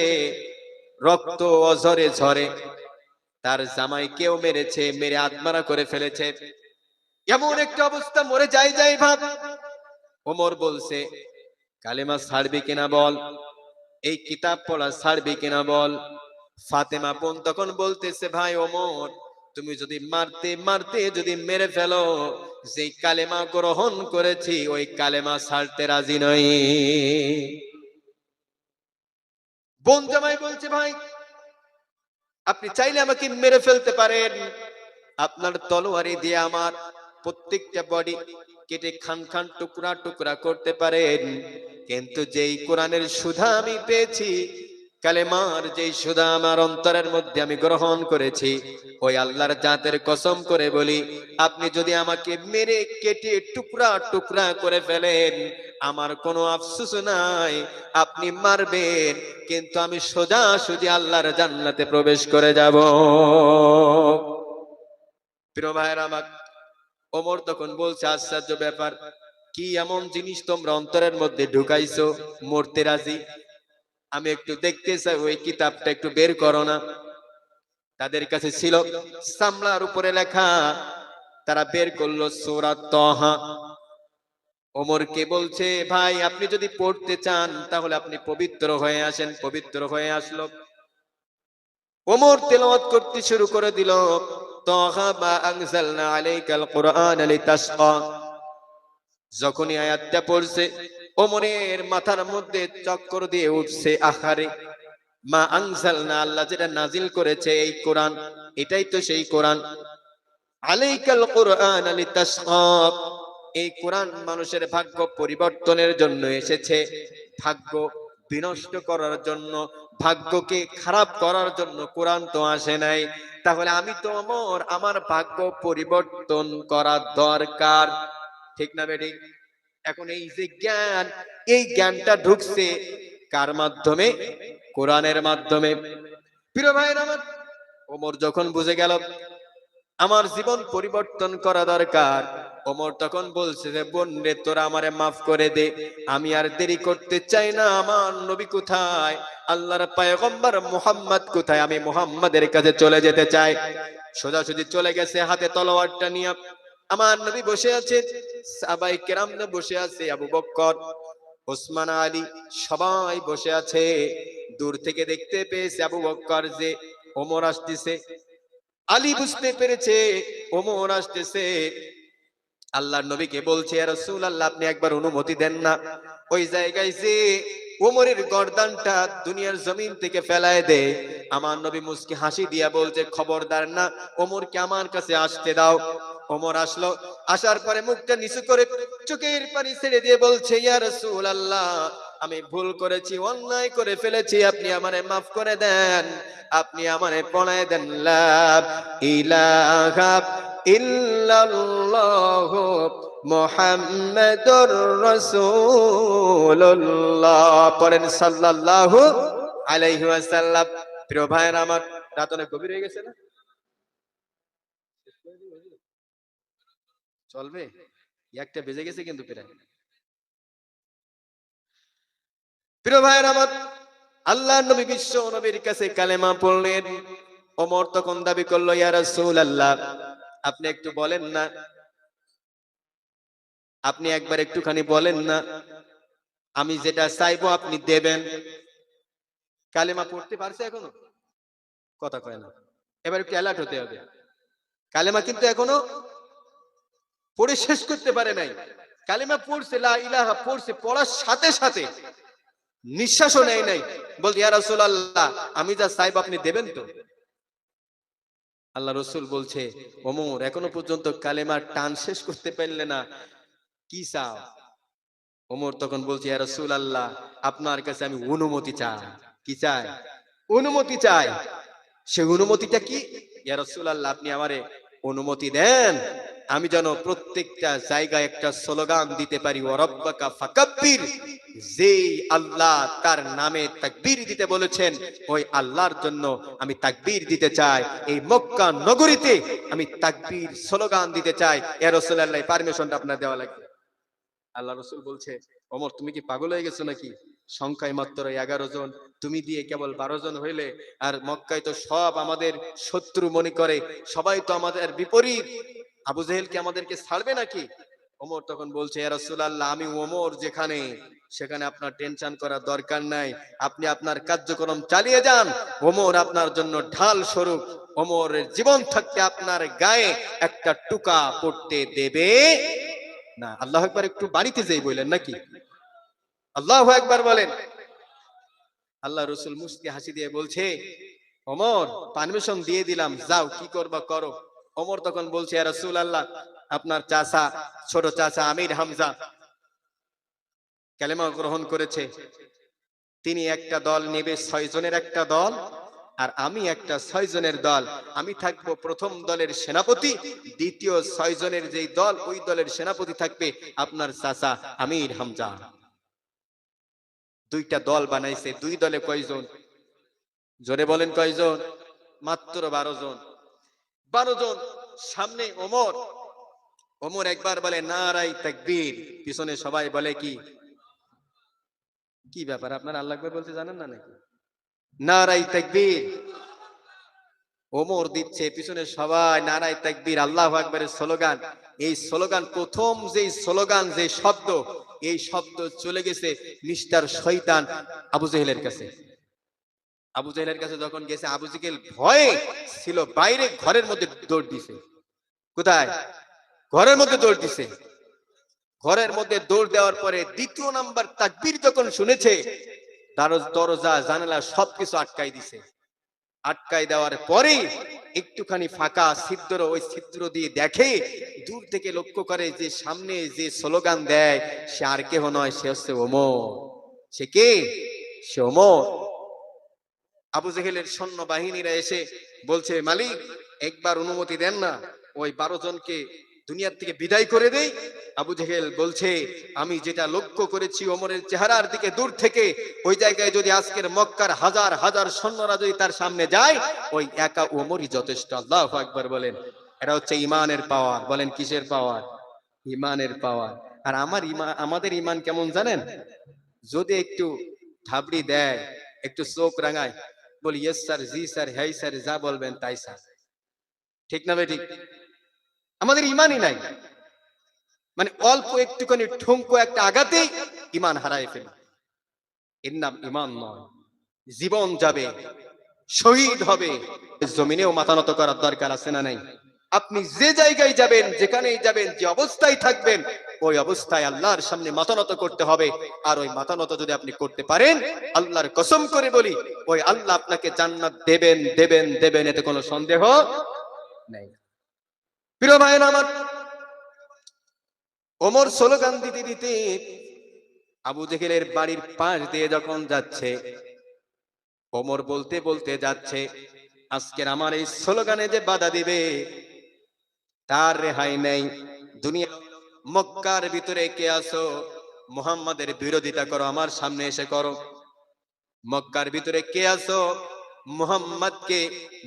রক্ত অঝরে ঝরে, তার জামাইকেও মেরেছে, মেরে আত্মারা করে ফেলেছে। এমন একটা অবস্থা, মরে যাই ভাব। ওমর বলছে কালেমা ছাড়বি কিনা বল, এই কিতাব পড়া ছাড়বি কিনা বল। ফাতেমা বোন তখন বলতেছে ভাই ওমর, তুমি যদি মারতে মারতে যদি মেরে ফেলো, যেই কালেমা গ্রহণ করেছি ওই কালেমা ছাড়তে রাজি নই। বোন জামাই বলছে ভাই আপনি চাইলে আমাকে মেরে ফেলতে পারেন, আপনার তলোয়ারি দিয়ে আমার প্রত্যেকটা বডি কেটে খান খান টুকরা টুকরা করতে পারেন, কিন্তু যেই কোরআনের সুধা আমি পেয়েছি, কালেমার যেই সুধা আমার অন্তরের মধ্যে আমি গ্রহণ করেছি, ওই আল্লাহর জাতের কসম করে বলি, আপনি যদি আমাকে মেরে কেটে টুকরা টুকরা করে ফেলেন, আমার কোনো আফসোস নাই, আপনি মারবেন কিন্তু আমি সোজাসুজি আল্লাহর জান্নাতে প্রবেশ করে যাব। প্রিয় ভাইয়েরা আমার, ওমর তখন বলছে আশ্চর্য ব্যাপার, কি এমন জিনিস তোমরা অন্তরের মধ্যে ঢুকাইছো, মরতে রাজি? আমি একটু দেখতে চাই, ওই কিতাবটা একটু বের করো না। তাদের কাছে ছিল সামলার উপরে লেখা, তারা বের করলো সূরা তাহা। ওমরকে বলছে ভাই আপনি যদি পড়তে চান তাহলে আপনি পবিত্র হয়ে আসেন। পবিত্র হয়ে আসলো, ওমর তেলাওয়াত করতে শুরু করে দিল, তাহা মা আনজালনা আলাইকাল কুরআন লিতাশকা। যখনই আয়াতটা পড়ছে ওমরের মাথার মধ্যে চক্কর দিয়ে উঠছে, আহারে মা আনজালনা, আল্লাহ যেটা নাজিল করেছে এই কোরআন, এটাই তো সেই কোরআন। আলাইকাল কুরআন লিতাশকা, এই কোরআন মানুষের ভাগ্য পরিবর্তনের জন্য এসেছে, ভাগ্য বিনষ্ট করার জন্য, ভাগ্যকে খারাপ করার জন্য কোরআন তো আসে নাই। তাহলে আমি তো ওমর, আমার ভাগ্য পরিবর্তন করা দরকার, ঠিক না বেটি? এখন এই যে জ্ঞান, এই জ্ঞানটা ঢুকছে কার মাধ্যমে? কোরআনের মাধ্যমে। প্রিয় ভাইরা আমার, ওমর যখন বুঝে গেল আমার জীবন পরিবর্তন করা দরকার, ওমর তখন বলছে যে বোন রে, তোরা আমারে মাফ করে দে, আমি আর দেরি করতে চাই না। আমার নবী কোথায়, আল্লাহর পয়গম্বর মুহাম্মদ কোথায়, আমি মুহাম্মাদের কাছে চলে যেতে চাই। সোজাসুজি চলে গেছে, হাতে তলোয়ারটা নিয়ে। আমার নবী বসে আছে, সাহাবায়ে কেরামরা বসে আছে, আবু বকর, ওসমান, আলী সবাই বসে আছে। দূর থেকে দেখতে পেয়েছে আবু বকর যে ওমর আসতেছে, আলী বুঝতে পেরেছে ওমর আসতেছে। আল্লাহর নবীকে বলছে, ইয়া রাসূলুল্লাহ, আপনি একবার অনুমতি দেন না, ওই জায়গায় যে ওমরের গর্দানটা দুনিয়ার জমিন থেকে ফেলায় দে। আমার নবী মুস্কি হাসি দিয়া বলছে, খবরদার না, ওমরকে আমার কাছে আসতে দাও। ওমর আসলো, আসার পরে মুখটা নিচু করে চোখের পানি ছেড়ে দিয়ে বলছে, ইয়া রাসূলুল্লাহ, আমি ভুল করেছি, অন্যায় করে ফেলেছি, আপনি আমারে মাফ করে দেন, আপনি আমারে পড়ায় দেন লা ইলাহা ইল্লাল্লাহ মুহাম্মাদুর রাসূলুল্লাহ। পড়েন সাল্লাল্লাহু আলাইহি ওয়াসাল্লাম। প্রিয় ভাইরা আমার, রাত অনেক গভীর হয়ে গেছে না? চলবে? একটা বেজে গেছে কিন্তু প্রায়। প্রিয় ভাইরা আমার, আল্লাহর নবী বিশ্ব নবীর কাছে কালেমা পড়লেন। ওমর তখন দাবি করলো, ইয়া রাসূলুল্লাহ, আপনি একটু বলেন না, আপনি একবার একটুখানি বলেন না, আমি যেটা চাইবো আপনি দেবেন। কালেমা পড়তে পারছে এখনো? কথা কয় না। এবার একটু অ্যালার্ট হতে হবে। কালেমা কিন্তু এখনো পড়ে শেষ করতে পারে নাই। কালেমা পড়ছে, লা ইলাহা পড়ছে, পড়ার সাথে সাথে নিঃশ্বাসও নেয় নাই। বলতে, ইয়া রাসূলুল্লাহ, আমি যা চাইবো আপনি দেবেন তো? আল্লাহ রসুল বলছে, ওমর এখনো পর্যন্ত কালেমার টান শেষ করতে পারলে না, কি চাও? ওমর তখন বলছে, ইয়া রাসূলুল্লাহ, আপনার কাছে আমি অনুমতি চাই। কি চাই? অনুমতি চাই। সে অনুমতিটা কি? ইয়া রাসূলুল্লাহ, আপনি আমারে অনুমতি দেন, আমি যেন প্রত্যেকটা জায়গায় একটা স্লোগান দিতে পারি, ওয়া রাব্বাকা ফাকাব্বির। যেই আল্লাহ তার নামে তাকবীর দিতে বলেছেন, ওই আল্লাহর জন্য আমি তাকবীর দিতে চাই। এই মক্কা নগরীতে আমি তাকবীর স্লোগান দিতে চাই। ইয়া রাসূলুল্লাহ, পারমিশনটা আপনার দেওয়া লাগবে। আল্লাহ রসুল বলছে, ওমর তুমি কি পাগল হয়ে গেছো নাকি? সংখ্যায় মাত্র 11 জন, তুমি দিয়ে কেবল 12 জন হইলে, আর মক্কায় তো সব আমাদের শত্রু মনে করে, সবাই তো আমাদের বিপরীত, আবু জেহেল কি আমাদেরকে ছাড়বে নাকি? ওমর তখন বলছে, ইয়া রাসূলুল্লাহ, আমি ওমর যেখানে, সেখানে আপনার টেনশন করার দরকার নাই, আপনি আপনার কার্যক্রম চালিয়ে যান। ওমর আপনার জন্য ঢাল স্বরূপ, ওমরের জীবন থাকতে আপনার গায়ে একটা টুকা পড়তে দেবে না। আল্লাহু আকবার একটু বাড়িতে যাই বলেন নাকি? আল্লাহু আকবার বলেন। আল্লাহ রসুল মুস্কি হাসি দিয়ে বলছে, ওমর পারমিশন দিয়ে দিলাম, যাও, কি করবা করো। ওমর তখন বলছে, ইয়া রাসূলুল্লাহ, আপনার চাচা, ছোট চাচা আমির হামজা কালেমা গ্রহণ করেছে, তিনি একটা দল নেবে, 6 জনের একটা দল, আর আমি একটা 6 জনের দল। আমি থাকবো প্রথম দলের সেনাপতি, দ্বিতীয় 6 জনের যেই দল, ওই দলের সেনাপতি থাকবে আপনার চাচা আমির হামজা। দুইটা দল বানাইছে। দুই দলে কয়জন? জোরে বলেন কয়জন? মাত্র 12 জন। 12 জন। সামনে ওমর। ওমর একবার বলে নারায়ে তাকবীর, পিছনে সবাই বলে কি? কি ব্যাপার, আপনারা আল্লাহু আকবার বলতে জানেন না নাকি? নারায়ে তাকবীর। ওমর দিচ্ছে, পিছনে সবাই নারায়ে তাকবীর, আল্লাহু আকবারের স্লোগান। এই স্লোগান, প্রথম যেই স্লোগান, যে শব্দ, এই শব্দ চলে গেছে মিস্টার শয়তান আবু জেহেলের কাছে। আবু জেহেলের কাছে যখন গেছে, আবু জেহেল ভয়ে ছিল বাইরে, ঘরের মধ্যে দৌড় দিছে। কোথায়? ঘরের মধ্যে দৌড় দিছে। ঘরের মধ্যে দৌড় দেওয়ার পরে দ্বিতীয় নাম্বার তাকবীর যখন শুনেছে, দরজা জানালা সবকিছু আটকাই দিছে। আটকাই দেওয়ার পরে একটুখানি ফাঁকা ছিদ্র, ওই ছিদ্র দিয়ে দেখে, দূর থেকে লক্ষ্য করে যে সামনে যে স্লোগান দেয়, সে আর কেহ নয়, সে হচ্ছে ওমর। সে কে? সে ওমর। আবু জেহেলের সৈন্য বাহিনীরা এসে বলছে, মালিক একবার অনুমতি দেন না, ওই 12 জনকে দুনিয়ার থেকে বিদায় করে দেই। আবু জেহেল বলছে, আমি যেটা লক্ষ্য করেছি ওমরের চেহারার দিকে দূর থেকে, ওই জায়গায় যদি আজকের মক্কার হাজার হাজার সৈন্যরা যদি তার সামনে যায়, ওই একা ওমরই যথেষ্ট। আল্লাহু আকবার বলেন। এটা হচ্ছে ইমানের পাওয়ার। বলেন কিসের পাওয়ার? ইমানের পাওয়ার। আর আমাদের ইমান কেমন জানেন? যদি একটু থাবড়ি দেয়, একটু চোখ রাঙায়, বলি ইয়েস স্যার, জি স্যার, হ্যাঁ স্যার, যা বলবেন তাই স্যার। ঠিক না বেঠিক? আমাদের ইমানই নাই। মানে অল্প একটুখানি ঠুনকো একটা আঘাতেই ইমান হারায় ফেলে। এর নাম ইমান নয়। জীবন যাবে, শহীদ হবে, জমিনেও মাথা নত করার দরকার আছে না নাই? আপনি যে জায়গায় যাবেন, যেখানেই যাবেন, যে অবস্থায় থাকবেন, ওই অবস্থায় আল্লাহর সামনে মাথা নত করতে হবে। আর ওই মাথা নত যদি আপনি করতে পারেন, আল্লাহর কসম করে বলি, ওই আল্লাহ আপনাকে জান্নাত দেবেন দেবেন দেবেন, এতে কোনো সন্দেহ নেই। প্রিয় ভাইয়েরা আমার, ওমর স্লোগান দিতে দিতে আবু জেহেলের বাড়ির পাশ দিয়ে যখন যাচ্ছে, ওমর বলতে বলতে যাচ্ছে, আজকের আমার এই স্লোগানে যে বাধা দিবে তার রেহাই নেই। দুনিয়া মক্কার ভিতরে কে আসো, মুহাম্মাদের বিরোধিতা করো, আমার সামনে এসে করো। মক্কার ভিতরে কে আসো, মুহাম্মাদকে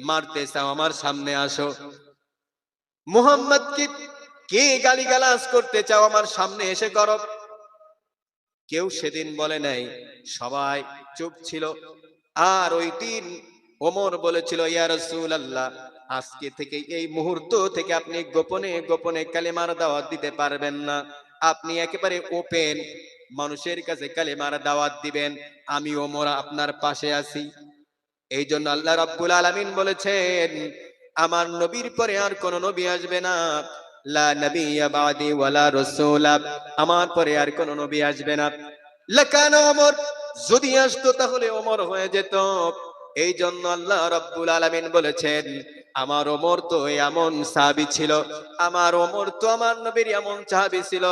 মারতে চাও, আমার সামনে আসো। মুহাম্মাদকে কে গালিগালাজ করতে চাও, আমার সামনে এসে করো। কেউ সেদিন বলে নাই, সবাই চুপ ছিল। আর ওই দিন ওমর বলেছিল, ইয়া রাসূলুল্লাহ, আজকে থেকে, এই মুহূর্ত থেকে আপনি গোপনে গোপনে কালেমার দাওয়াত দিতে পারবেন না। আপনি একেবারে ওপেন মানুষের কাছে কালেমার দাওয়াত দিবেন। আমি ওমর আপনার পাশে আছি। এই জন্য আল্লাহ রাব্বুল আলামিন বলেছেন, আমার নবীর পরে আর কোন নবী আসবে না। লা নাবিয়্যা বাদি ওয়ালা রাসূলা, আমার পরে আর কোন নবী আসবে না। লাকানা ওমর, যদি আসতো তাহলে ওমর হয়ে যেত। এই জন্য আল্লাহ রাব্বুল আলামিন বলেছেন, আমার ওমর তো এমন সাহাবী ছিল, আমার ওমর তো আমার নবীর এমন সাহাবী ছিল,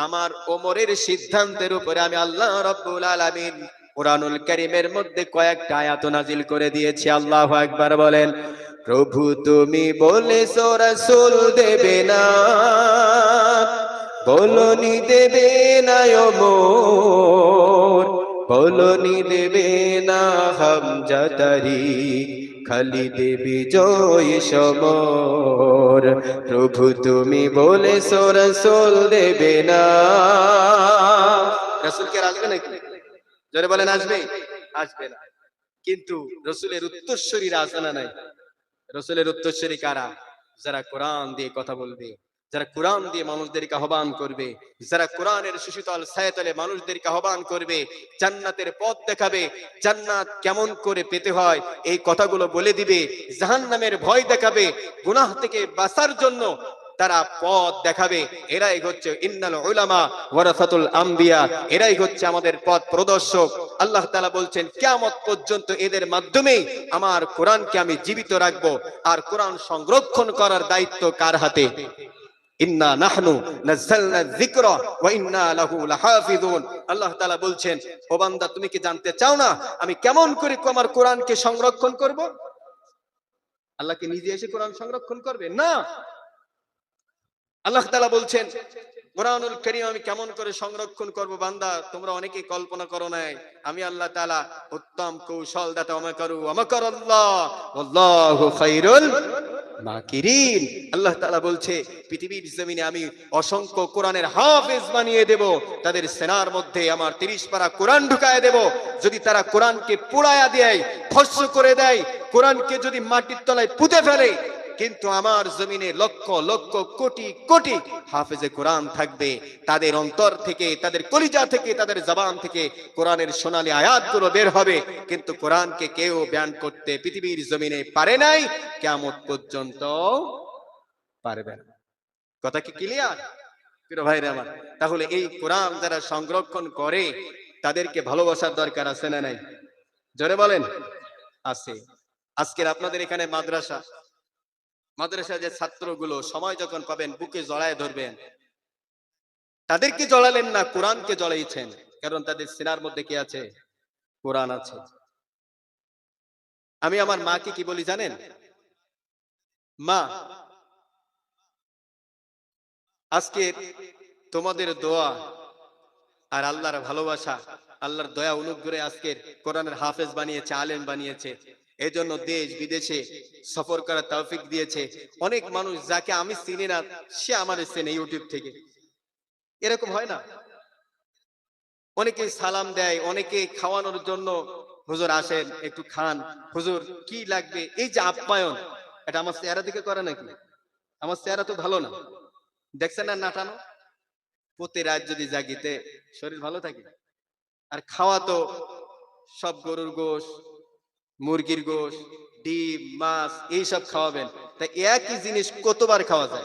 আমার ওমরের সিদ্ধান্তের উপরে আমি আল্লাহ রাব্বুল আলামিন কুরআনুল কারীমের মধ্যে কয়েকটা আয়াত নাজিল করে দিয়েছি। আল্লাহু আকবার বলেন। প্রভু তুমি বলেছো রাসূল দেবে না, বলনি দেবে না ওমর, বলনি দেবে না হামজাতারি, খালি দেবী জয় সমর। প্রভু তুমি বলেছো রাসূল দেবে না। রাসূল কে আসবে নাকি? জোরে বলেন, আসবে? আসবে না। কিন্তু রাসূলের উত্তরসূরিরা আছে না নাই? রাসূলের উত্তরসূরি কারা? যারা কোরআন দিয়ে কথা বলবে, যারা কোরআন দিয়ে মানুষদেরকে আহ্বান করবে, যারা কোরআনের সুশীতল ছায়াতলে মানুষদেরকে আহ্বান করবে, জান্নাতের পথ দেখাবে, জান্নাত কেমন করে পেতে হয় এই কথাগুলো বলে দিবে, জাহান্নামের ভয় দেখাবে, গুনাহ থেকে বাঁচার জন্য তারা পথ দেখাবে। এরাই হচ্ছে ইন্নাল উলামা ওয়ারাসাতুল আম্বিয়া, এরাই হচ্ছে আমাদের পথ প্রদর্শক। আল্লাহ তাআলা বলছেন, কিয়ামত পর্যন্ত এদের মাধ্যমেই আমার কোরআনকে আমি জীবিত রাখবো। আর কোরআন সংরক্ষণ করার দায়িত্ব কার হাতে? ইন্না নাহনু নাযালনা যিকরা ওয়া ইন্না লাহু লাহাফিজুন। আল্লাহ তাআলা বলছেন, ও বান্দা, তুমি কি জানতে চাও না আমি কেমন করে আমার কোরআনকে সংরক্ষণ করব? আল্লাহ কি নিজে এসে কোরআন সংরক্ষণ করবে? না। আল্লাহ তাআলা বলছেন, কোরআনুল কারীম আমি কেমন করে সংরক্ষণ করব বান্দা, তোমরা অনেকেই কল্পনা করো নাই। আমি আল্লাহ তাআলা উত্তম কৌশল দাতা, ওয়ামাকারাল্লাহ ওয়াল্লাহু খায়রুল মাকিরিন। আল্লাহ তাআলা বলছে, পৃথিবীর জমিনে আমি অসংখ্য কোরআনের হাফেজ বানিয়ে দেব, তাদের সেনার মধ্যে আমার 30 পারা কোরআন ঢুকায় দেব। যদি তারা কোরআনকে পোড়ায়া দেয়, ভস্ম করে দেয়, কোরআনকে যদি মাটির তলায় পুঁতে ফেলে, কিন্তু আমার জমিনে লক্ষ লক্ষ কোটি কোটি হাফেজে কোরআন থাকবে। তাদের অন্তর থেকে, তাদের কলিজা থেকে, তাদের জবান থেকে কোরআনের সোনালী আয়াতগুলো বের হবে। কিন্তু কোরআনকে কেউ বয়ান করতে পৃথিবীর জমিনে পারে নাই, কিয়ামত পর্যন্ত পারবে না। কথা কি ক্লিয়ার প্রিয় ভাইরা আমার? তাহলে এই কোরআন যারা সংরক্ষণ করে তাদেরকে ভালোবাসার দরকার আছে না নাই? জোরে বলেন, আছে। আজকের আপনাদের এখানে মাদ্রাসা যে ছাত্রগুলো সময় যখন পাবেন বুকে জড়ায় ধরবেন। তাদেরকে জড়ালেন না, কোরআনকে জড়াইছেন, কারণ তাদের সিনার মধ্যে কি আছে? কোরআন আছে। আমি আমার মাকে কি বলি জানেন? মা, আজকে তোমাদের দোয়া আর আল্লাহর ভালোবাসা, আল্লাহর দয়া অনুগ্রহে আজকের কোরআনের হাফেজ বানিয়েছে, আলেম বানিয়েছে। এই জন্য দেশ বিদেশে সফর করার তৌফিক দিয়েছে। অনেক মানুষ যাকে আমি চিনি না, সে আমার চেনে ইউটিউব থেকে। এরকম হয় না? অনেকে সালাম দেয়, অনেকে খাওয়ানোর জন্য হুজুর আসেন একটু খান, হুজুর কি লাগবে, এই যে আপ্যায়ন, এটা আমার চেহারা দিকে করে নাকি? আমার চেহারা তো ভালো না, দেখছেন না নাটানো? প্রতি রাত যদি জাগিতে শরীর ভালো থাকে? আর খাওয়া তো সব গরুর গোশ, মুরগির গোশ, ডিম, মাছ এইসব খাওয়াবেন, তা একই জিনিস কতবার খাওয়া যায়?